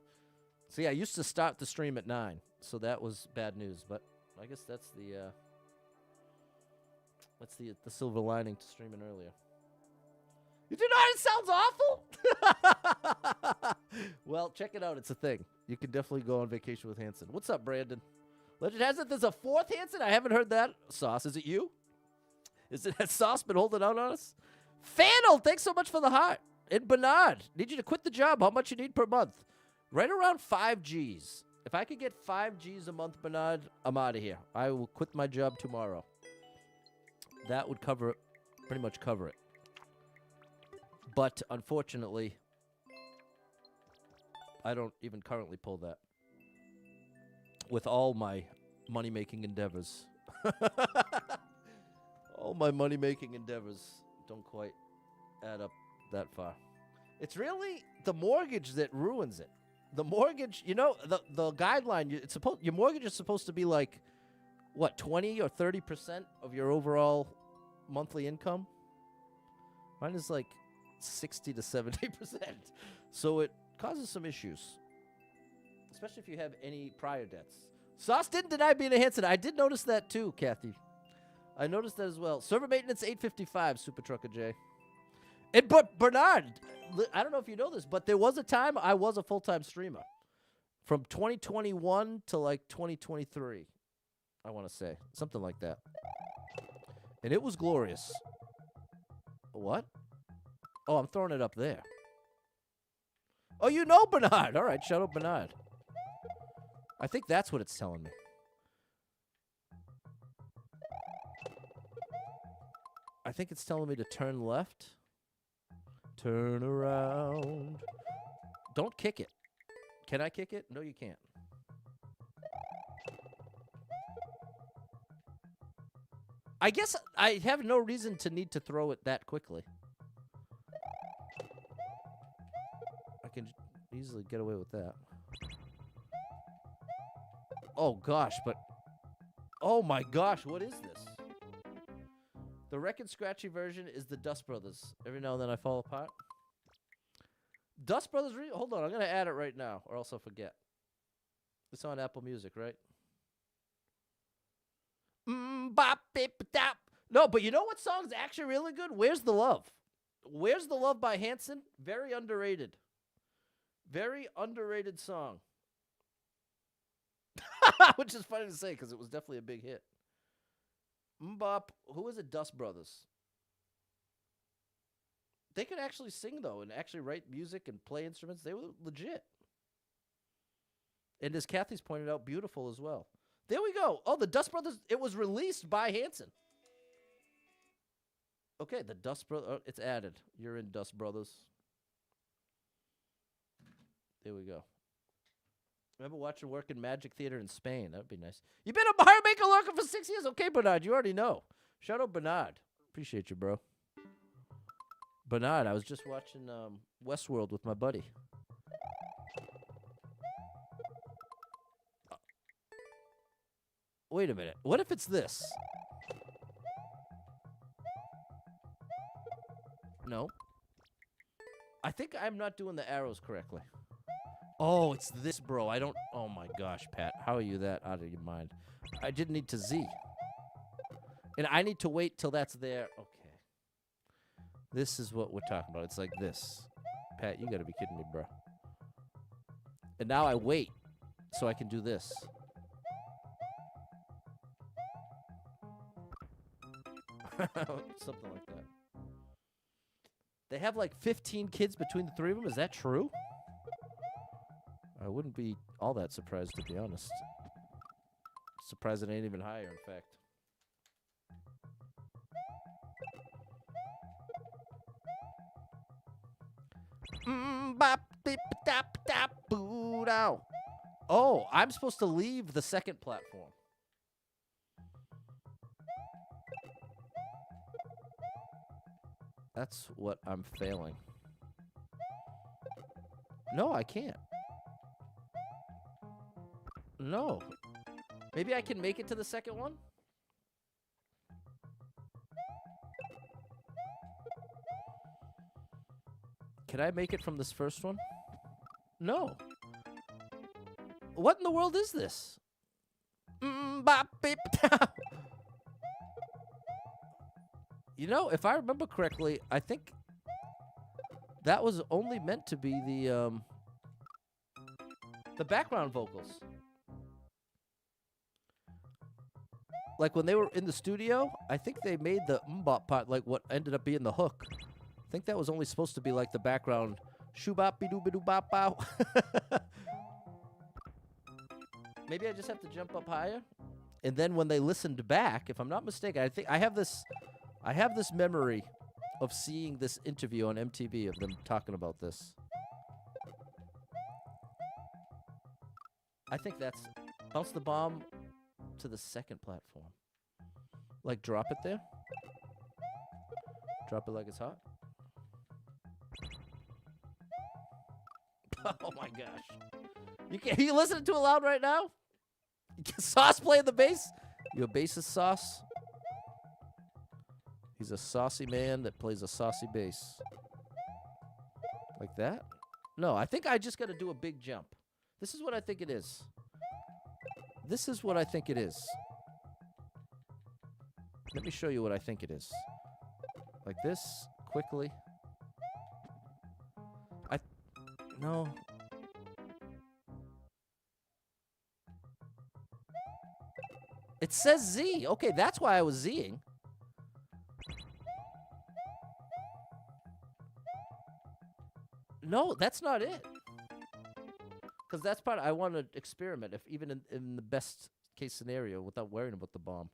See, I used to start the stream at 9, so that was bad news, but I guess that's the silver lining to streaming earlier. You do not? It sounds awful. Well, check it out. It's a thing. You can definitely go on vacation with Hanson. What's up, Brandon? Legend has it there's a fourth Hanson? I haven't heard that. Sauce, is it you? Is it that Sauce been holding out on us? Fannel, thanks so much for the heart. And Bernard, need you to quit the job. How much you need per month? Right around 5 Gs. If I could get 5 Gs a month, Bernard, I'm out of here. I will quit my job tomorrow. That would cover it, pretty much cover it. But unfortunately, I don't even currently pull that. With all my money-making endeavors. All my money-making endeavors don't quite add up that far. It's really the mortgage that ruins it. The mortgage, you know, the guideline, your mortgage is supposed to be like, what, 20 or 30% of your overall monthly income? Mine is like 60 to 70%. So it causes some issues, especially if you have any prior debts. Sauce didn't deny being a Hanson. I did notice that too, Kathy. I noticed that as well. Server maintenance 855, Super Trucker J. And but Bernard, I don't know if you know this, but there was a time I was a full-time streamer. From 2021 to like 2023, I want to say. Something like that. And it was glorious. What? Oh, I'm throwing it up there. Oh, you know Bernard. All right, shout out Bernard. I think that's what it's telling me. I think it's telling me to turn left. Turn around. Don't kick it. Can I kick it? No, you can't. I guess I have no reason to need to throw it that quickly. I can easily get away with that. Oh, gosh, but... Oh, my gosh, what is this? The Wreck and Scratchy version is the Dust Brothers. Every now and then I fall apart. Dust Brothers... Hold on, I'm going to add it right now, or else I'll forget. It's on Apple Music, right? Bop, bip, dap. No, but you know what song's actually really good? Where's the Love? Where's the Love by Hanson? Very underrated. Very underrated song. Which is funny to say because it was definitely a big hit. Mbop. Who is it? Dust Brothers. They could actually sing, though, and actually write music and play instruments. They were legit. And as Kathy's pointed out, beautiful as well. There we go. Oh, the Dust Brothers. It was released by Hanson. Okay, the Dust Brothers. Oh, it's added. You're in Dust Brothers. There we go. Remember watching work in Magic Theater in Spain. That would be nice. You've been a bar maker lurker for 6 years. Okay, Bernard, you already know. Shout out Bernard. Appreciate you, bro. Bernard, I was just watching Westworld with my buddy. Wait a minute. What if it's this? No. I think I'm not doing the arrows correctly. Oh, it's this, bro. I don't... Oh, my gosh, Pat. How are you that out of your mind? I didn't need to Z. And I need to wait till that's there. Okay. This is what we're talking about. It's like this. Pat, you got to be kidding me, bro. And now I wait so I can do this. Something like that. They have like 15 kids between the three of them. Is that true? I wouldn't be all that surprised, to be honest. Surprised it ain't even higher, in fact. Oh, I'm supposed to leave the second platform. That's what I'm failing. No, I can't. No. Maybe I can make it to the second one? Can I make it from this first one? No. What in the world is this? You know, if I remember correctly, I think that was only meant to be the background vocals. Like when they were in the studio, I think they made the mbop part like what ended up being the hook. I think that was only supposed to be like the background. Shoo-bop-be-doo-be-doo-bop-bow. Maybe I just have to jump up higher. And then when they listened back, if I'm not mistaken, I think I have this memory of seeing this interview on MTV of them talking about this. I think that's bounce the bomb to the second platform. Like drop it there. Drop it like it's hot. Oh my gosh. You listening to it loud right now? Sauce playing the bass? You a bassist, Sauce? He's a saucy man that plays a saucy bass. Like that? No, I think I just got to do a big jump. This is what I think it is. This is what I think it is. Let me show you what I think it is. Like this, quickly. No. It says Z. Okay, that's why I was Zing. No, that's not it. Because that's part I want to experiment, if even in the best case scenario, without worrying about the bomb.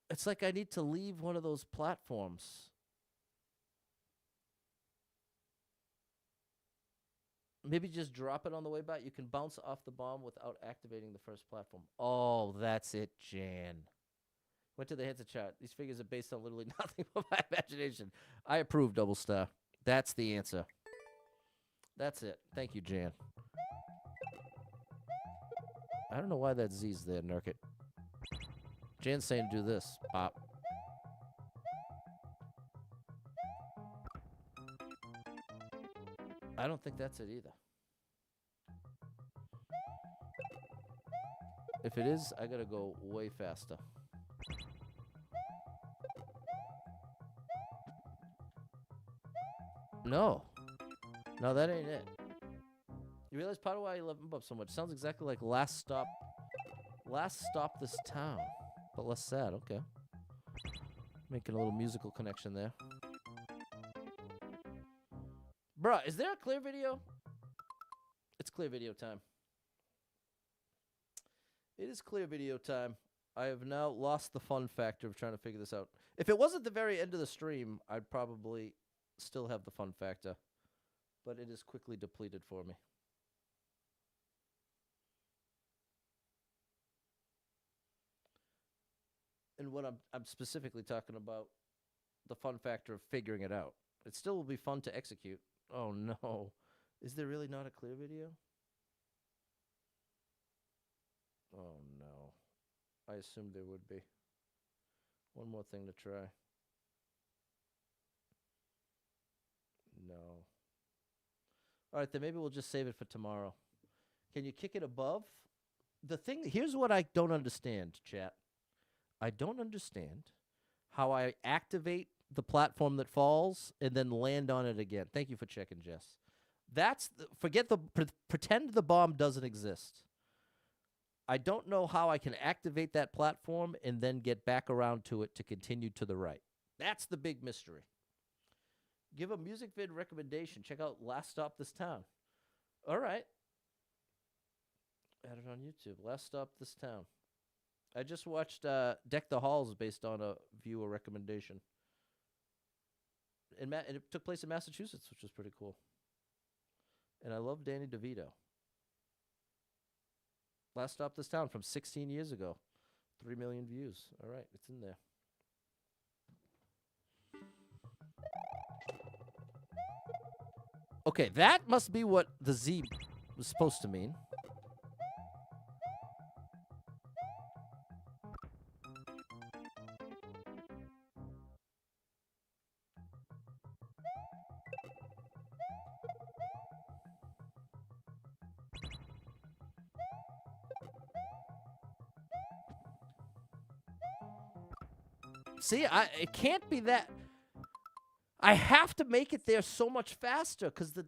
It's like I need to leave one of those platforms. Maybe just drop it on the way back. You can bounce off the bomb without activating the first platform. Oh, that's it, Jan. Went to the heads of chart. These figures are based on literally nothing but my imagination. I approve, Double Star. That's the answer. That's it. Thank you, Jan. I don't know why that Z's there, Nurket. Jan's saying do this. Pop. I don't think that's it either. If it is, I gotta go way faster. No. No, that ain't it. You realize part of why you love Mbop so much? Sounds exactly like Last Stop This Town. But less sad, okay. Making a little musical connection there. Bruh, is there a clear video? It's clear video time. It is clear video time. I have now lost the fun factor of trying to figure this out. If it wasn't the very end of the stream, I'd probably still have the fun factor. But it is quickly depleted for me. And what I'm specifically talking about, the fun factor of figuring it out. It still will be fun to execute. Oh no. Is there really not a clear video? Oh no. I assumed there would be. One more thing to try. No. Alright, then maybe we'll just save it for tomorrow. Can you kick it above? The thing, here's what I don't understand, chat. I don't understand how I activate the platform that falls and then land on it again. Thank you for checking, Jess. That's pretend the bomb doesn't exist. I don't know how I can activate that platform and then get back around to it to continue to the right. That's the big mystery. Give a music vid recommendation. Check out Last Stop This Town. All right. Add it on YouTube. Last Stop This Town. I just watched Deck the Halls based on a viewer recommendation. And it took place in Massachusetts, which was pretty cool. And I love Danny DeVito. Last Stop This Town from 16 years ago. 3 million views. All right, it's in there. Okay, that must be what the Z was supposed to mean. See, it can't be that. I have to make it there so much faster because the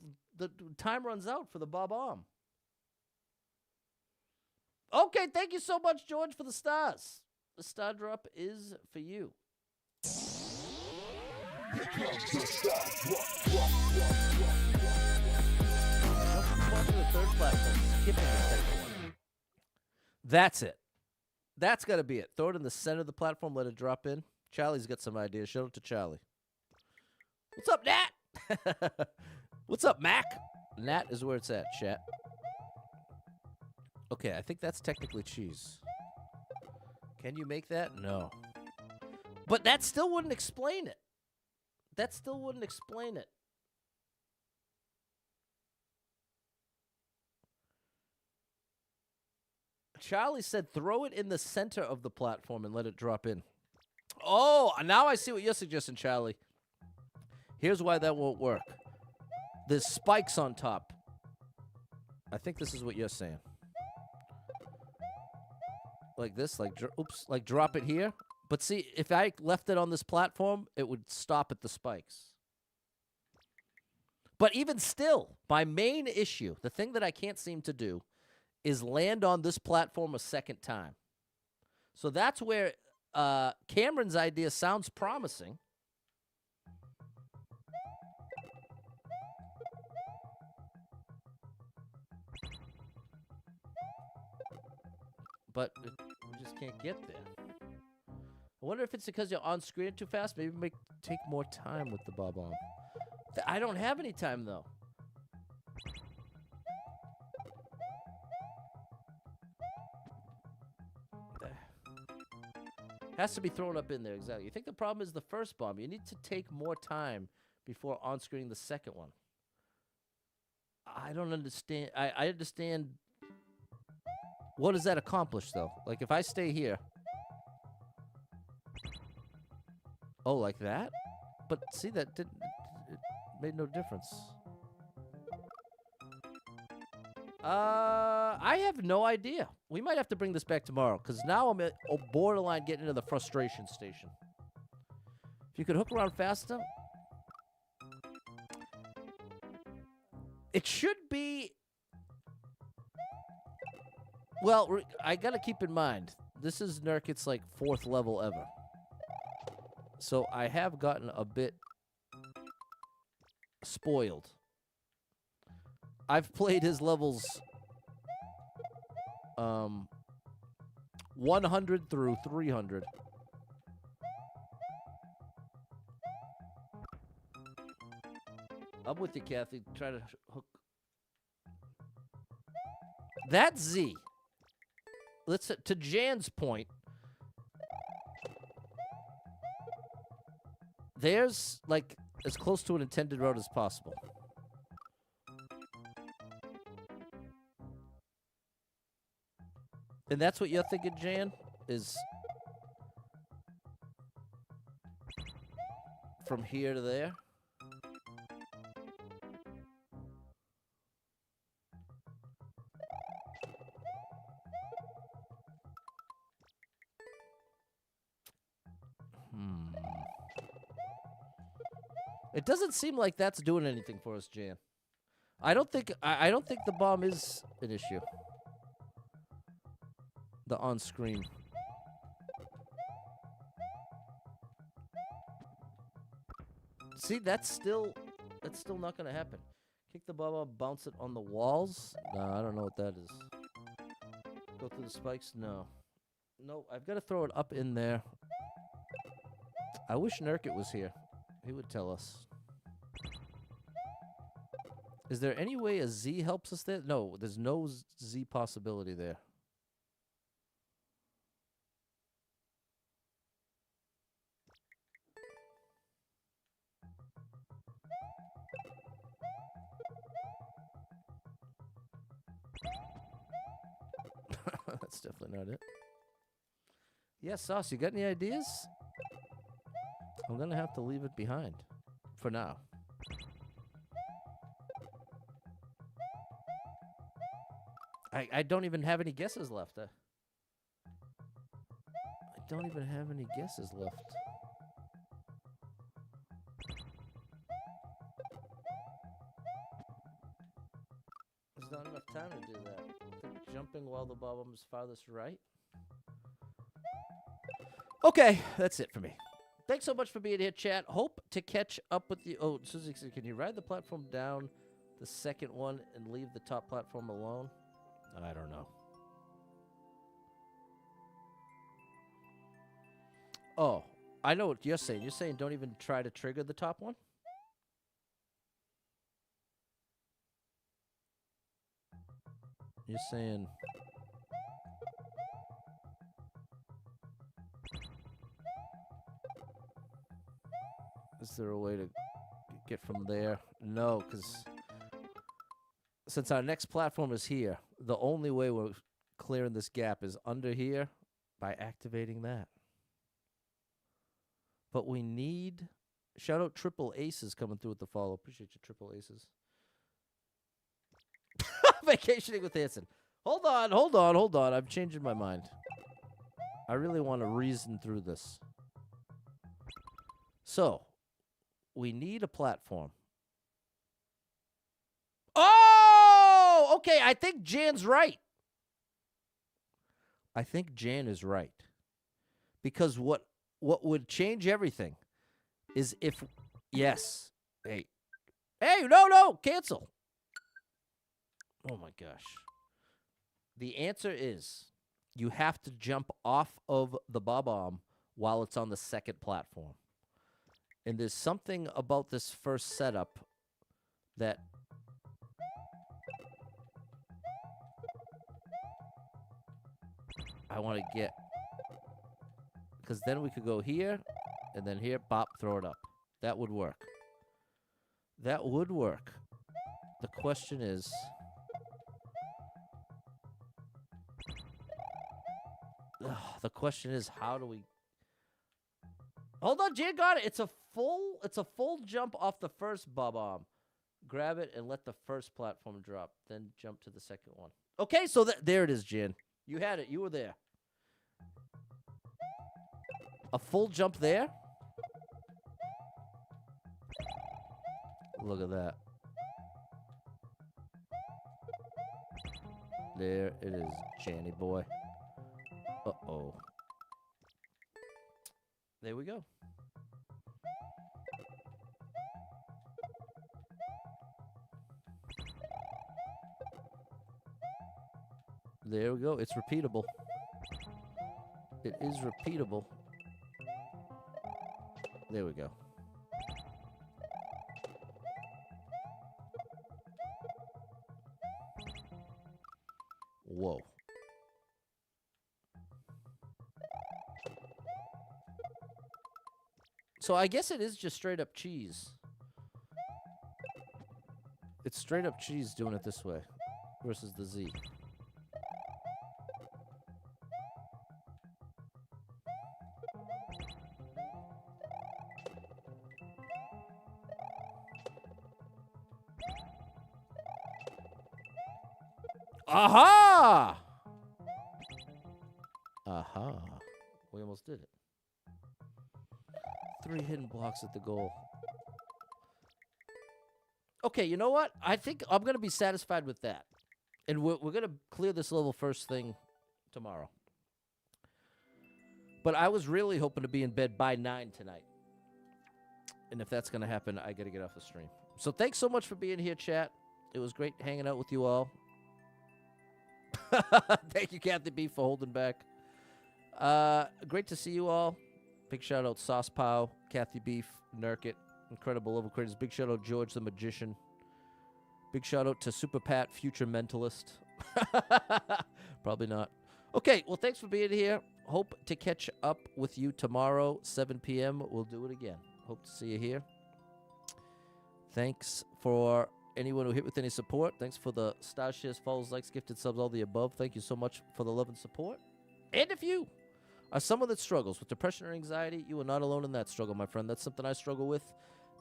time runs out for the bob arm. Okay, thank you so much, George, for the stars. The star drop is for you. That's it. That's got to be it. Throw it in the center of the platform, let it drop in. Charlie's got some ideas. Show it to Charlie. What's up, Nat? What's up, Mac? Nat is where it's at, chat. Okay, I think that's technically cheese. Can you make that? No. But that still wouldn't explain it. That still wouldn't explain it. Charlie said throw it in the center of the platform and let it drop in. Oh, now I see what you're suggesting, Charlie. Here's why that won't work. There's spikes on top. I think this is what you're saying. Like this, like, oops, like drop it here. But see, if I left it on this platform, it would stop at the spikes. But even still, my main issue, the thing that I can't seem to do, is land on this platform a second time. So that's where Cameron's idea sounds promising. But we just can't get there. I wonder if it's because you're on screen too fast. Maybe take more time with the bob arm. I don't have any time, though. Has to be thrown up in there, exactly. You think the problem is the first bomb. You need to take more time before on-screening the second one. I don't understand. I understand. What does that accomplish, though? Like, if I stay here. Oh, like that? But see, that didn't. It made no difference. I have no idea. We might have to bring this back tomorrow, because now I'm at borderline getting into the frustration station. If you could hook around faster. It should be. Well, I gotta keep in mind, this is Nurket's like 4th level ever. So I have gotten a bit spoiled. I've played his levels 100 through 300. I'm with you, Kathy. Try to hook. That Z. Let's to Jan's point. There's like as close to an intended road as possible. And that's what you're thinking, Jan, is from here to there? It doesn't seem like that's doing anything for us, Jan. I don't think the bomb is an issue. The on-screen. See, that's still not gonna happen. Kick the bomb up, bounce it on the walls. No, I don't know what that is. Go through the spikes. No, I've got to throw it up in there. I wish Nurket was here. He would tell us. Is there any way a Z helps us there? No, there's no Z possibility there. That's definitely not it. Yeah, Sauce, you got any ideas? I'm gonna have to leave it behind for now. I don't even have any guesses left. I don't even have any guesses left. not enough time to do that. I think jumping while the bomb is farthest right. Okay, that's it for me. Thanks so much for being here, chat. Hope to catch up with you. Oh, Susie, can you ride the platform down the second one and leave the top platform alone? I don't know. Oh, I know what you're saying. You're saying don't even try to trigger the top one? You're saying... Is there a way to get from there? No, because since our next platform is here, the only way we're clearing this gap is under here by activating that. But we need... Shout out Triple Aces coming through with the follow. Appreciate you, Triple Aces. Vacationing with Hanson. Hold on. I'm changing my mind. I really want to reason through this. So, we need a platform. Oh! Okay, I think Jan's right. I think Jan is right. Because what would change everything is if... Yes. Hey, no, cancel. Oh, my gosh. The answer is you have to jump off of the bomb while it's on the second platform. And there's something about this first setup that... I want to get... Because then we could go here, and then here, bop, throw it up. That would work. That would work. The question is... the question is, how do we... Hold on, Jan got it. It's a full jump off the first bomb. Grab it and let the first platform drop. Then jump to the second one. Okay, so there it is, Jan. You had it. You were there. A full jump there. Look at that. There it is, Janny boy. Uh-oh. There we go. There we go. It's repeatable. It is repeatable. There we go. Whoa. So I guess it is just straight up cheese. It's straight up cheese doing it this way versus the Z. Aha! Aha. We almost did it. 3 hidden blocks at the goal. Okay, you know what? I think I'm going to be satisfied with that. And we're going to clear this level first thing tomorrow. But I was really hoping to be in bed by 9 tonight. And if that's going to happen, I got to get off the stream. So thanks so much for being here, chat. It was great hanging out with you all. Thank you, Kathy B, for holding back. Great to see you all. Big shout out Sauce Pow, Kathy Beef, Nurket, incredible level creators. Big shout out George the Magician. Big shout out to Super Pat, future mentalist. Probably not. Okay, well, thanks for being here. Hope to catch up with you tomorrow, 7 p.m. We'll do it again. Hope to see you here. Thanks for anyone who hit with any support. Thanks for the stars, shares, follows, likes, gifted subs, all the above. Thank you so much for the love and support. And if you are someone that struggles with depression or anxiety, you are not alone in that struggle, my friend. That's something I struggle with.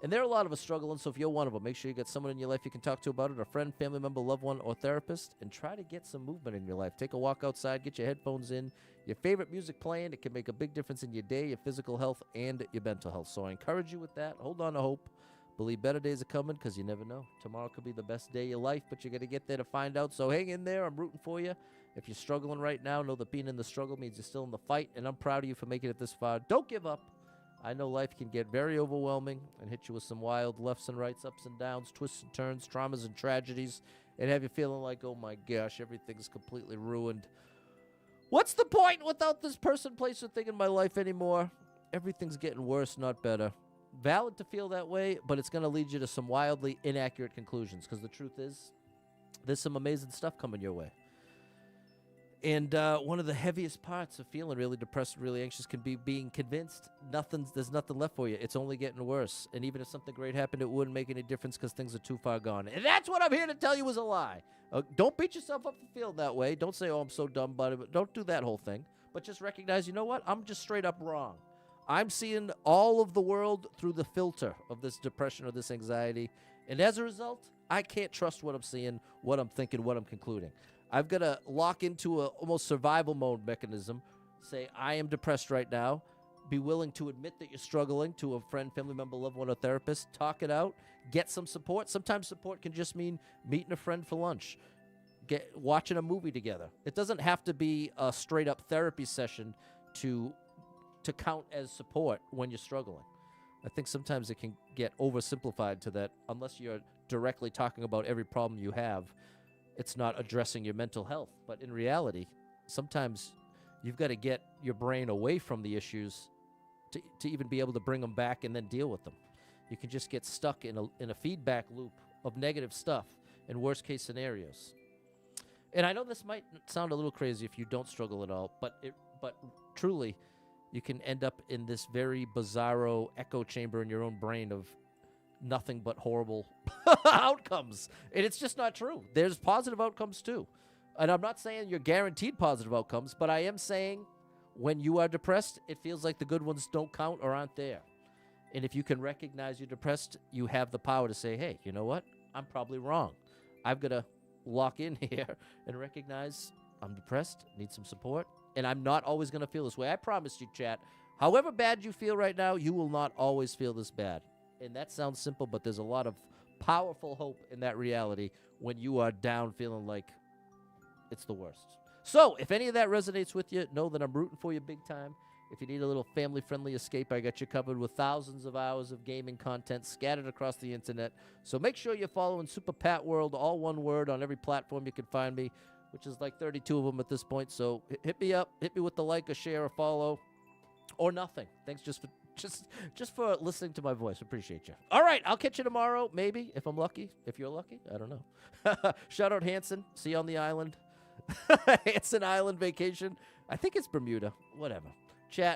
And there are a lot of us struggling, so if you're one of them, make sure you get someone in your life you can talk to about it, a friend, family member, loved one, or therapist, and try to get some movement in your life. Take a walk outside, get your headphones in, your favorite music playing. It can make a big difference in your day, your physical health, and your mental health. So I encourage you with that. Hold on to hope. Believe better days are coming because you never know. Tomorrow could be the best day of your life, but you're going to get there to find out. So hang in there. I'm rooting for you. If you're struggling right now, know that being in the struggle means you're still in the fight, and I'm proud of you for making it this far. Don't give up. I know life can get very overwhelming and hit you with some wild lefts and rights, ups and downs, twists and turns, traumas and tragedies, and have you feeling like, oh my gosh, everything's completely ruined. What's the point without this person, place, or thing in my life anymore? Everything's getting worse, not better. Valid to feel that way, but it's going to lead you to some wildly inaccurate conclusions, because the truth is, there's some amazing stuff coming your way. And one of the heaviest parts of feeling really depressed, really anxious, can be being convinced there's nothing left for you. It's only getting worse. And even if something great happened, it wouldn't make any difference because things are too far gone. And that's what I'm here to tell you is a lie. Don't beat yourself up for feeling that way. Don't say, oh, I'm so dumb about it. Don't do that whole thing. But just recognize, you know what? I'm just straight up wrong. I'm seeing all of the world through the filter of this depression or this anxiety. And as a result, I can't trust what I'm seeing, what I'm thinking, what I'm concluding. I've got to lock into a almost survival mode mechanism, say, I am depressed right now, be willing to admit that you're struggling to a friend, family member, loved one, or therapist, talk it out, get some support. Sometimes support can just mean meeting a friend for lunch, watching a movie together. It doesn't have to be a straight-up therapy session to count as support when you're struggling. I think sometimes it can get oversimplified to that unless you're directly talking about every problem you have, it's not addressing your mental health. But in reality, sometimes you've got to get your brain away from the issues to even be able to bring them back and then deal with them. You can just get stuck in a feedback loop of negative stuff in worst-case scenarios. And I know this might sound a little crazy if you don't struggle at all, but truly, you can end up in this very bizarro echo chamber in your own brain of nothing but horrible outcomes. And it's just not true. There's positive outcomes too. And I'm not saying you're guaranteed positive outcomes, but I am saying when you are depressed, it feels like the good ones don't count or aren't there. And if you can recognize you're depressed, you have the power to say, hey, you know what? I'm probably wrong. I've got to lock in here and recognize I'm depressed, need some support, and I'm not always going to feel this way. I promise you, chat, however bad you feel right now, you will not always feel this bad. And that sounds simple, but there's a lot of powerful hope in that reality when you are down feeling like it's the worst. So if any of that resonates with you, know that I'm rooting for you big time. If you need a little family-friendly escape, I got you covered with thousands of hours of gaming content scattered across the internet. So make sure you're following Super Pat World, all one word, on every platform you can find me, which is like 32 of them at this point. So hit me up, hit me with the like, a share, a follow, or nothing. Thanks just for listening to my voice. Appreciate you. All right, I'll catch you tomorrow, maybe, if I'm lucky. If you're lucky, I don't know. Shout out Hanson. See you on the island. Hanson Island vacation. I think it's Bermuda. Whatever. Chat.